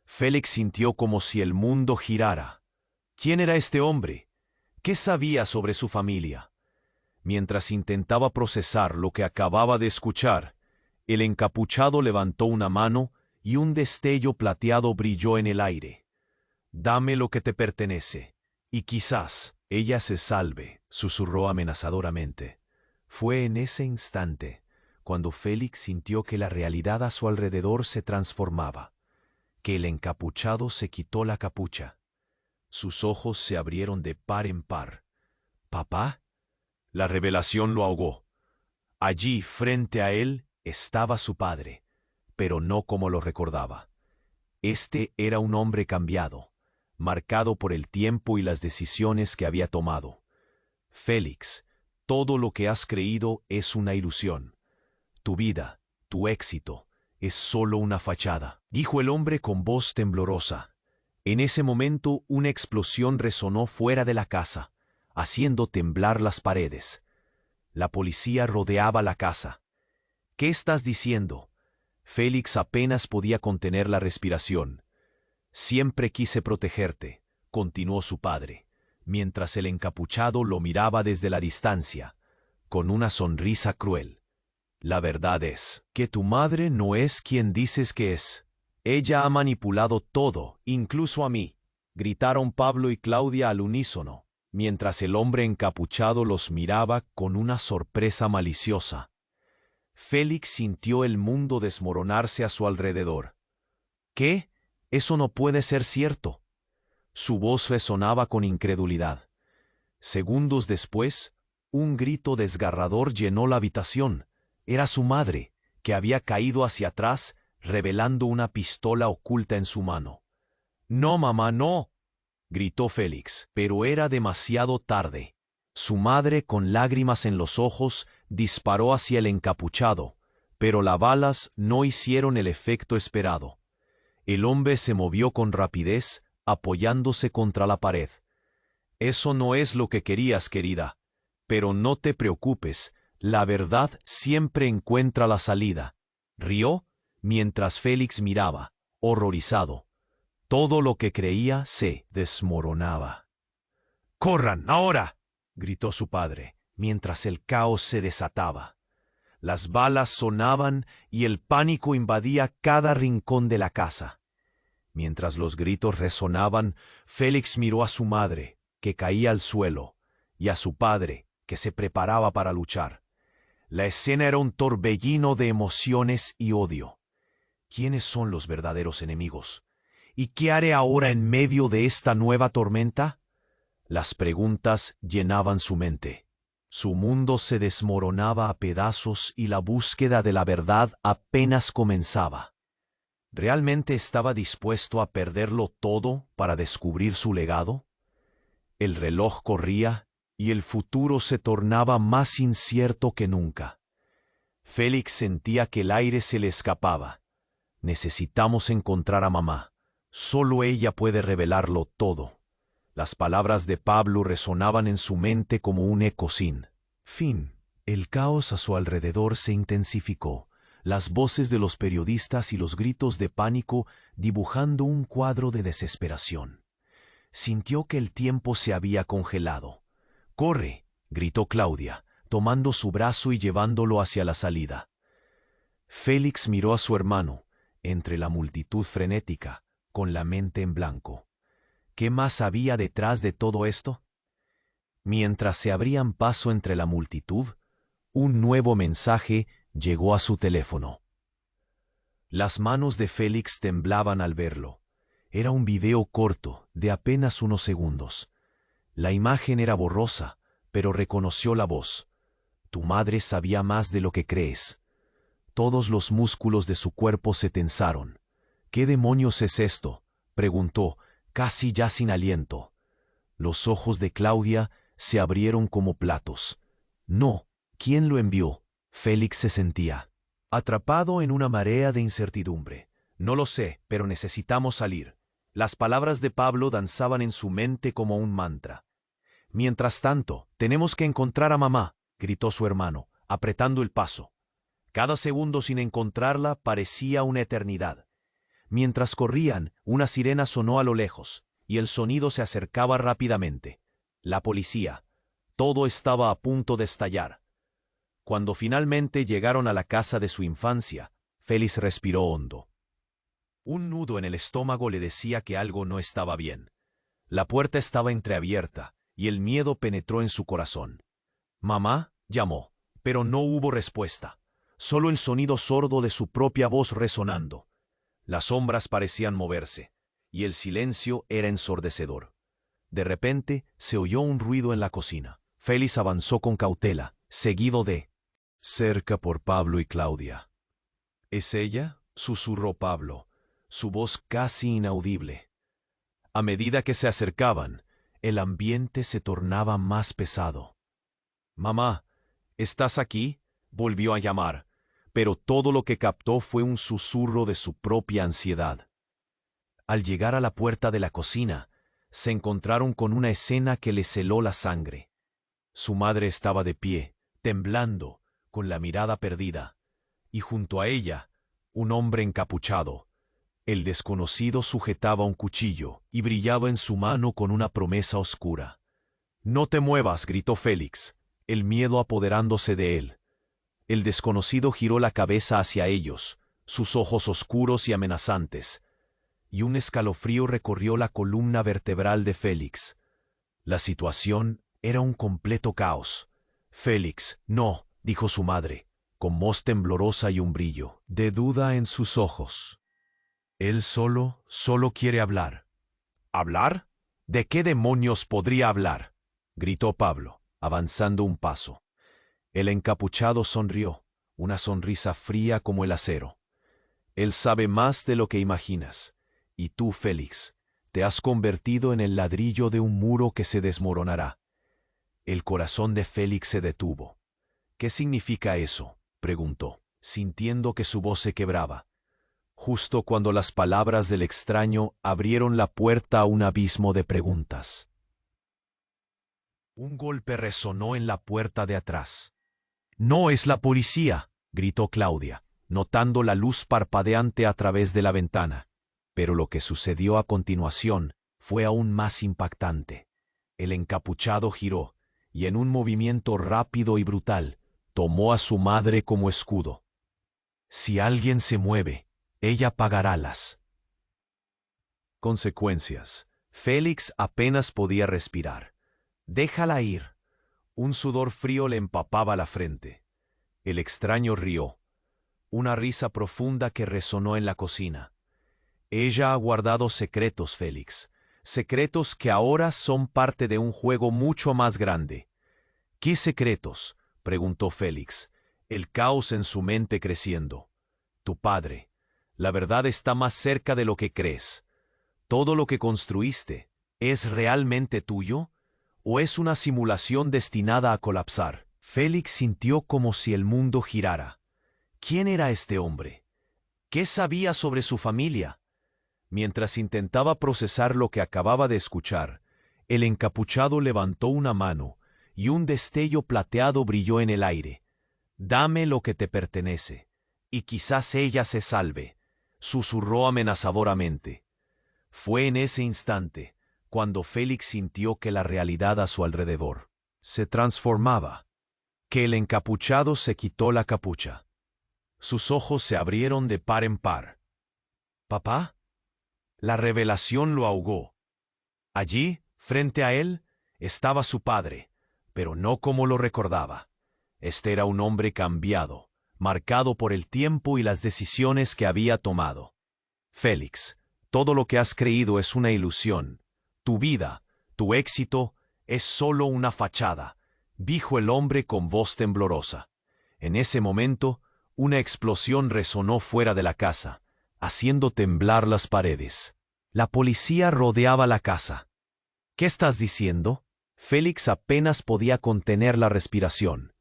A: Félix sintió como si el mundo girara. ¿Quién era este hombre? ¿Qué sabía sobre su familia? Mientras intentaba procesar lo que acababa de escuchar, el encapuchado levantó una mano y un destello plateado brilló en el aire. «Dame lo que te pertenece, y quizás ella se salve», susurró amenazadoramente. Fue en ese instante cuando Félix sintió que la realidad a su alrededor se transformaba, que el encapuchado se quitó la capucha. Sus ojos se abrieron de par en par. «¿Papá?». La revelación lo ahogó. Allí, frente a él, estaba su padre, pero no como lo recordaba. Este era un hombre cambiado, marcado por el tiempo y las decisiones que había tomado. «Félix, todo lo que has creído es una ilusión. Tu vida, tu éxito, es solo una fachada», dijo el hombre con voz temblorosa. En ese momento una explosión resonó fuera de la casa, haciendo temblar las paredes. La policía rodeaba la casa. «¿Qué estás diciendo?». Félix apenas podía contener la respiración. «Siempre quise protegerte», continuó su padre, mientras el encapuchado lo miraba desde la distancia, con una sonrisa cruel. «La verdad es que tu madre no es quien dices que es. Ella ha manipulado todo, incluso a mí», gritaron Pablo y Claudia al unísono, mientras el hombre encapuchado los miraba con una sorpresa maliciosa. Félix sintió el mundo desmoronarse a su alrededor. «¿Qué? Eso no puede ser cierto». Su voz resonaba con incredulidad. Segundos después, un grito desgarrador llenó la habitación. Era su madre, que había caído hacia atrás, revelando una pistola oculta en su mano. «No, mamá, no», gritó Félix, pero era demasiado tarde. Su madre, con lágrimas en los ojos, disparó hacia el encapuchado, pero las balas no hicieron el efecto esperado. El hombre se movió con rapidez, apoyándose contra la pared. «Eso no es lo que querías, querida. Pero no te preocupes, la verdad siempre encuentra la salida», rió, mientras Félix miraba, horrorizado. Todo lo que creía se desmoronaba. «¡Corran, ahora!», gritó su padre, mientras el caos se desataba. Las balas sonaban y el pánico invadía cada rincón de la casa. Mientras los gritos resonaban, Félix miró a su madre, que caía al suelo, y a su padre, que se preparaba para luchar. La escena era un torbellino de emociones y odio. ¿Quiénes son los verdaderos enemigos? ¿Y qué haré ahora en medio de esta nueva tormenta? Las preguntas llenaban su mente. Su mundo se desmoronaba a pedazos y la búsqueda de la verdad apenas comenzaba. ¿Realmente estaba dispuesto a perderlo todo para descubrir su legado? El reloj corría y el futuro se tornaba más incierto que nunca. Félix sentía que el aire se le escapaba. «Necesitamos encontrar a mamá. Solo ella puede revelarlo todo». Las palabras de Pablo resonaban en su mente como un eco sin fin. El caos a su alrededor se intensificó, las voces de los periodistas y los gritos de pánico dibujando un cuadro de desesperación. Sintió que el tiempo se había congelado. «¡Corre!», gritó Claudia, tomando su brazo y llevándolo hacia la salida. Félix miró a su hermano, entre la multitud frenética, con la mente en blanco. ¿Qué más había detrás de todo esto? Mientras se abrían paso entre la multitud, Un nuevo mensaje llegó a su teléfono. Las manos de Félix temblaban al verlo. Era un video corto, de apenas unos segundos. La imagen era borrosa, pero reconoció la voz. Tu madre sabía más de lo que crees. Todos los músculos de su cuerpo se tensaron. ¿Qué demonios es esto?, preguntó, casi ya sin aliento. Los ojos de Claudia se abrieron como platos. No, ¿quién lo envió? Félix se sentía atrapado en una marea de incertidumbre. No lo sé, pero necesitamos salir. Las palabras de Pablo danzaban en su mente como un mantra. Mientras tanto, tenemos que encontrar a mamá, gritó su hermano, apretando el paso. Cada segundo sin encontrarla parecía una eternidad. Mientras corrían, una sirena sonó a lo lejos, y el sonido se acercaba rápidamente. La policía. Todo estaba a punto de estallar. Cuando finalmente llegaron a la casa de su infancia, Félix respiró hondo. Un nudo en el estómago le decía que algo no estaba bien. La puerta estaba entreabierta, y el miedo penetró en su corazón. «Mamá», llamó, pero no hubo respuesta. Solo el sonido sordo de su propia voz resonando. Las sombras parecían moverse, y el silencio era ensordecedor. De repente se oyó un ruido en la cocina. Félix avanzó con cautela, seguido de cerca por Pablo y Claudia. «¿Es ella?», susurró Pablo, su voz casi inaudible. A medida que se acercaban, el ambiente se tornaba más pesado. «Mamá, ¿estás aquí?», volvió a llamar, pero todo lo que captó fue un susurro de su propia ansiedad. Al llegar a la puerta de la cocina, se encontraron con una escena que les heló la sangre. Su madre estaba de pie, temblando, con la mirada perdida, y junto a ella, un hombre encapuchado. El desconocido sujetaba un cuchillo y brillaba en su mano con una promesa oscura. «No te muevas», gritó Félix, el miedo apoderándose de él. El desconocido giró la cabeza hacia ellos, sus ojos oscuros y amenazantes, y un escalofrío recorrió la columna vertebral de Félix. La situación era un completo caos. «Félix, no», dijo su madre, con voz temblorosa y un brillo de duda en sus ojos. «Él solo quiere hablar». «¿Hablar? ¿De qué demonios podría hablar?», gritó Pablo, avanzando un paso. El encapuchado sonrió, una sonrisa fría como el acero. «Él sabe más de lo que imaginas, y tú, Félix, te has convertido en el ladrillo de un muro que se desmoronará». El corazón de Félix se detuvo. «¿Qué significa eso?», preguntó, sintiendo que su voz se quebraba. Justo cuando las palabras del extraño abrieron la puerta a un abismo de preguntas. Un golpe resonó en la puerta de atrás. «No es la policía», gritó Claudia, notando la luz parpadeante a través de la ventana. Pero lo que sucedió a continuación fue aún más impactante. El encapuchado giró, y en un movimiento rápido y brutal, tomó a su madre como escudo. «Si alguien se mueve, ella pagará las consecuencias». Félix apenas podía respirar. «Déjala ir». Un sudor frío le empapaba la frente. El extraño rió, una risa profunda que resonó en la cocina. «Ella ha guardado secretos, Félix, secretos que ahora son parte de un juego mucho más grande». «¿Qué secretos?», preguntó Félix, el caos en su mente creciendo. «Tu padre. La verdad está más cerca de lo que crees. ¿Todo lo que construiste es realmente tuyo? ¿O es una simulación destinada a colapsar?». Félix sintió como si el mundo girara. ¿Quién era este hombre? ¿Qué sabía sobre su familia? Mientras intentaba procesar lo que acababa de escuchar, el encapuchado levantó una mano y un destello plateado brilló en el aire. «Dame lo que te pertenece, y quizás ella se salve», susurró amenazadoramente. Fue en ese instante cuando Félix sintió que la realidad a su alrededor se transformaba, que el encapuchado se quitó la capucha. Sus ojos se abrieron de par en par. «¿Papá?». La revelación lo ahogó. Allí, frente a él, estaba su padre, pero no como lo recordaba. Este era un hombre cambiado, marcado por el tiempo y las decisiones que había tomado. Félix, todo lo que has creído es una ilusión. Tu vida, tu éxito, es solo una fachada, dijo el hombre con voz temblorosa. En ese momento, una explosión resonó fuera de la casa, haciendo temblar las paredes. La policía rodeaba la casa. ¿Qué estás diciendo? Félix apenas podía contener la respiración.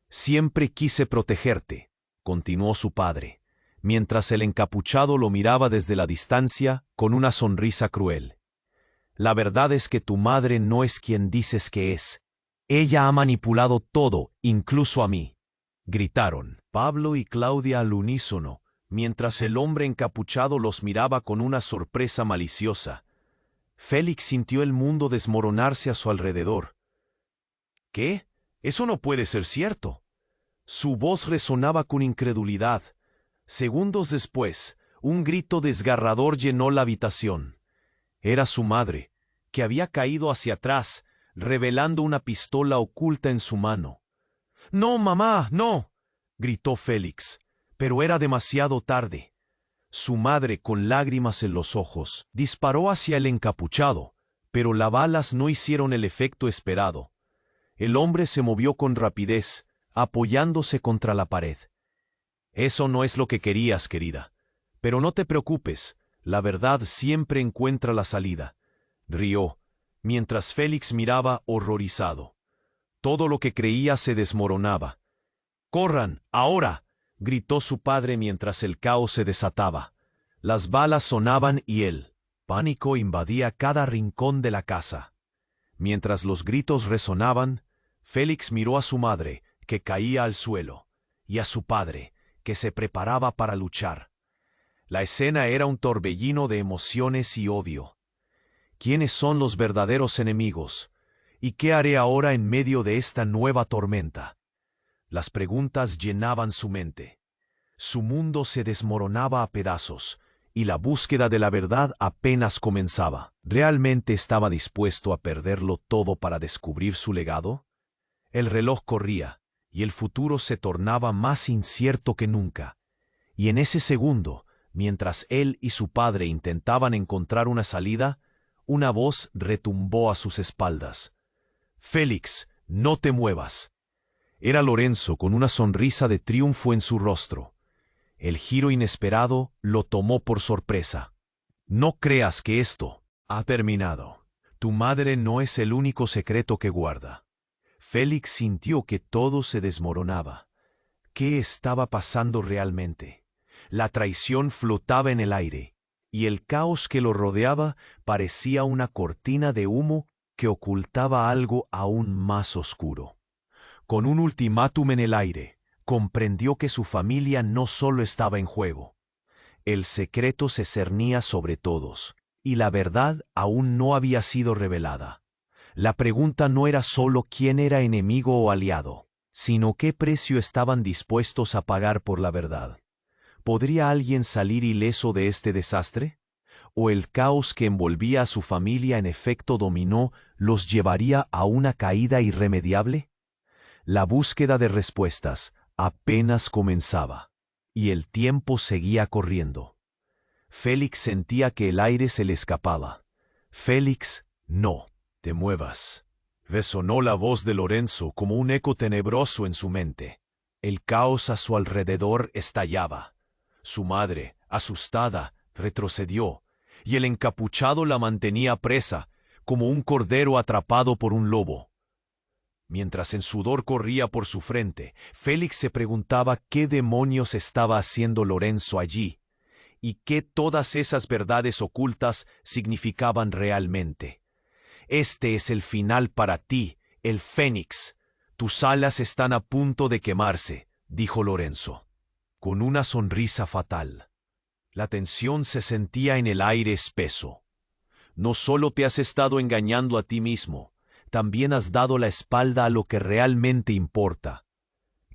A: Siempre quise protegerte, continuó su padre, mientras el encapuchado lo miraba desde la distancia con una sonrisa cruel. La verdad es que tu madre no es quien dices que es. Ella ha manipulado todo, incluso a mí. Gritaron Pablo y Claudia al unísono, mientras el hombre encapuchado los miraba con una sorpresa maliciosa. Félix sintió el mundo desmoronarse a su alrededor. ¿Qué? Eso no puede ser cierto. Su voz resonaba con incredulidad. Segundos después, un grito desgarrador llenó la habitación. Era su madre, que había caído hacia atrás, revelando una pistola oculta en su mano. «¡No, mamá, no!», gritó Félix, pero era demasiado tarde. Su madre, con lágrimas en los ojos, disparó hacia el encapuchado, pero las balas no hicieron el efecto esperado. El hombre se movió con rapidez, apoyándose contra la pared. «Eso no es lo que querías, querida. Pero no te preocupes, la verdad siempre encuentra la salida», rió, mientras Félix miraba horrorizado. Todo lo que creía se desmoronaba. «¡Corran, ahora!», gritó su padre mientras el caos se desataba. Las balas sonaban y el pánico invadía cada rincón de la casa. Mientras los gritos resonaban, Félix miró a su madre, que caía al suelo, y a su padre, que se preparaba para luchar. La escena era un torbellino de emociones y odio. ¿Quiénes son los verdaderos enemigos? ¿Y qué haré ahora en medio de esta nueva tormenta? Las preguntas llenaban su mente. Su mundo se desmoronaba a pedazos, y la búsqueda de la verdad apenas comenzaba. ¿Realmente estaba dispuesto a perderlo todo para descubrir su legado? El reloj corría, y el futuro se tornaba más incierto que nunca. Y en ese segundo, mientras él y su padre intentaban encontrar una salida, una voz retumbó a sus espaldas. «Félix, no te muevas». Era Lorenzo con una sonrisa de triunfo en su rostro. El giro inesperado lo tomó por sorpresa. «No creas que esto ha terminado. Tu madre no es el único secreto que guarda». Félix sintió que todo se desmoronaba. ¿Qué estaba pasando realmente? La traición flotaba en el aire, y el caos que lo rodeaba parecía una cortina de humo que ocultaba algo aún más oscuro. Con un ultimátum en el aire, comprendió que su familia no solo estaba en juego. El secreto se cernía sobre todos, y la verdad aún no había sido revelada. La pregunta no era solo quién era enemigo o aliado, sino qué precio estaban dispuestos a pagar por la verdad. ¿Podría alguien salir ileso de este desastre? ¿O el caos que envolvía a su familia en efecto dominó los llevaría a una caída irremediable? La búsqueda de respuestas apenas comenzaba, y el tiempo seguía corriendo. Félix sentía que el aire se le escapaba. «Félix, no te muevas», resonó la voz de Lorenzo como un eco tenebroso en su mente. El caos a su alrededor estallaba. Su madre, asustada, retrocedió, y el encapuchado la mantenía presa, como un cordero atrapado por un lobo. Mientras el sudor corría por su frente, Félix se preguntaba qué demonios estaba haciendo Lorenzo allí, y qué todas esas verdades ocultas significaban realmente. «Este es el final para ti, el Fénix. Tus alas están a punto de quemarse», dijo Lorenzo, con una sonrisa fatal. La tensión se sentía en el aire espeso. «No solo te has estado engañando a ti mismo, también has dado la espalda a lo que realmente importa».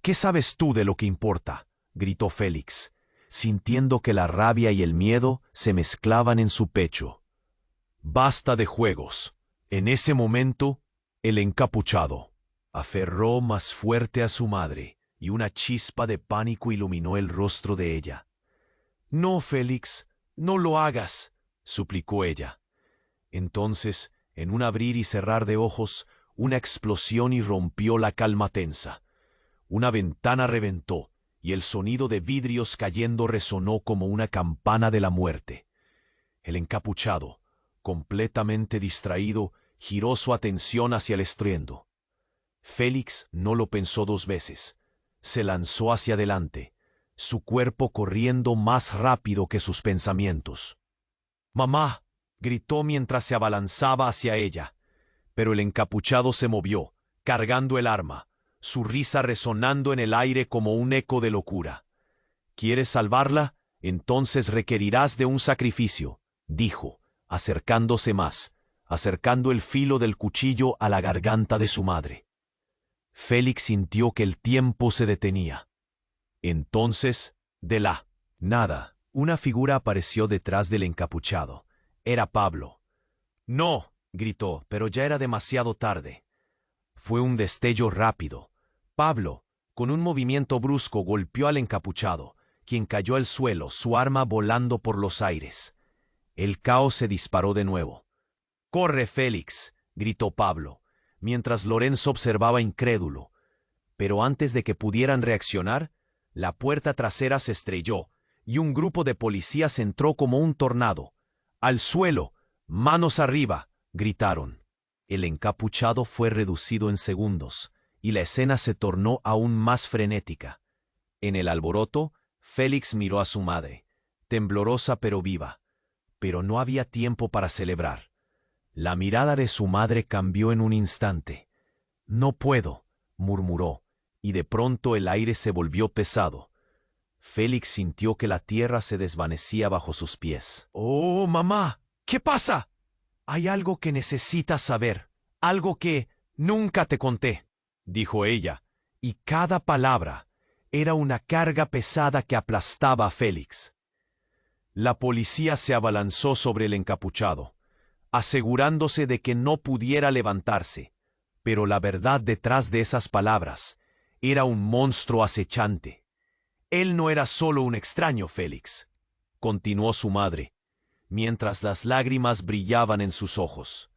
A: «¿Qué sabes tú de lo que importa?», gritó Félix, sintiendo que la rabia y el miedo se mezclaban en su pecho. «Basta de juegos». En ese momento, el encapuchado Aferró más fuerte a su madre, y una chispa de pánico iluminó el rostro de ella. «No, Félix, no lo hagas», suplicó ella. Entonces, en un abrir y cerrar de ojos, una explosión irrumpió la calma tensa. Una ventana reventó, y el sonido de vidrios cayendo resonó como una campana de la muerte. El encapuchado, completamente distraído, giró su atención hacia el estruendo. Félix no lo pensó dos veces. Se lanzó hacia adelante, su cuerpo corriendo más rápido que sus pensamientos. «¡Mamá!», gritó mientras se abalanzaba hacia ella. Pero el encapuchado se movió, cargando el arma, su risa resonando en el aire como un eco de locura. «¿Quieres salvarla? Entonces requerirás de un sacrificio», dijo, acercándose más, acercando el filo del cuchillo a la garganta de su madre. Félix sintió que el tiempo se detenía. Entonces, de la nada, una figura apareció detrás del encapuchado. Era Pablo. «¡No!», gritó, pero ya era demasiado tarde. Fue un destello rápido. Pablo, con un movimiento brusco, golpeó al encapuchado, quien cayó al suelo, su arma volando por los aires. El caos se disparó de nuevo. «¡Corre, Félix!», gritó Pablo, mientras Lorenzo observaba incrédulo. Pero antes de que pudieran reaccionar, la puerta trasera se estrelló, y un grupo de policías entró como un tornado. «¡Al suelo! ¡Manos arriba!», gritaron. El encapuchado fue reducido en segundos, y la escena se tornó aún más frenética. En el alboroto, Félix miró a su madre, temblorosa pero viva. Pero no había tiempo para celebrar. La mirada de su madre cambió en un instante. «No puedo», murmuró, y de pronto el aire se volvió pesado. Félix sintió que la tierra se desvanecía bajo sus pies. «¡Oh, mamá! ¿Qué pasa?». «Hay algo que necesitas saber, algo que nunca te conté», dijo ella, y cada palabra era una carga pesada que aplastaba a Félix. La policía se abalanzó sobre el encapuchado, asegurándose de que no pudiera levantarse, pero la verdad detrás de esas palabras era un monstruo acechante. «Él no era solo un extraño, Félix», continuó su madre, mientras las lágrimas brillaban en sus ojos.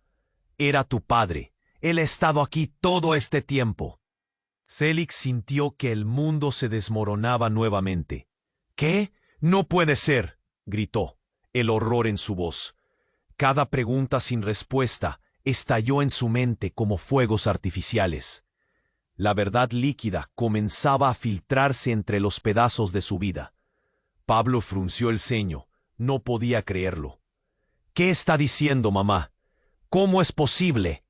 A: «Era tu padre. Él ha estado aquí todo este tiempo». Félix sintió que el mundo se desmoronaba nuevamente. «¿Qué? No puede ser», gritó, el horror en su voz. Cada pregunta sin respuesta estalló en su mente como fuegos artificiales. La verdad líquida comenzaba a filtrarse entre los pedazos de su vida. Pablo frunció el ceño. No podía creerlo. «¿Qué está diciendo, mamá? ¿Cómo es posible?»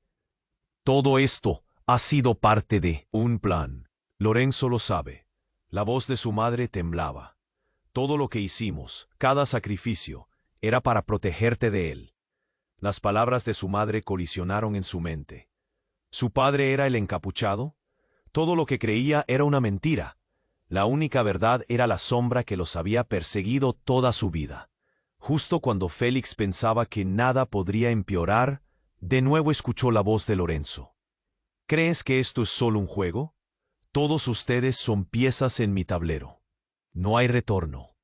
A: «Todo esto ha sido parte de un plan. Lorenzo lo sabe». La voz de su madre temblaba. «Todo lo que hicimos, cada sacrificio, era para protegerte de él». Las palabras de su madre colisionaron en su mente. ¿Su padre era el encapuchado? Todo lo que creía era una mentira. La única verdad era la sombra que los había perseguido toda su vida. Justo cuando Félix pensaba que nada podría empeorar, de nuevo escuchó la voz de Lorenzo. «¿Crees que esto es solo un juego? Todos ustedes son piezas en mi tablero. No hay retorno».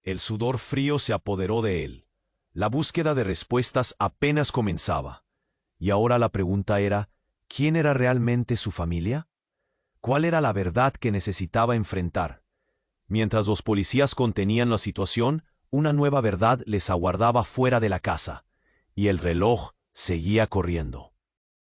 A: El sudor frío se apoderó de él. La búsqueda de respuestas apenas comenzaba. Y ahora la pregunta era, ¿quién era realmente su familia? ¿Cuál era la verdad que necesitaba enfrentar? Mientras los policías contenían la situación, una nueva verdad les aguardaba fuera de la casa, y el reloj seguía corriendo.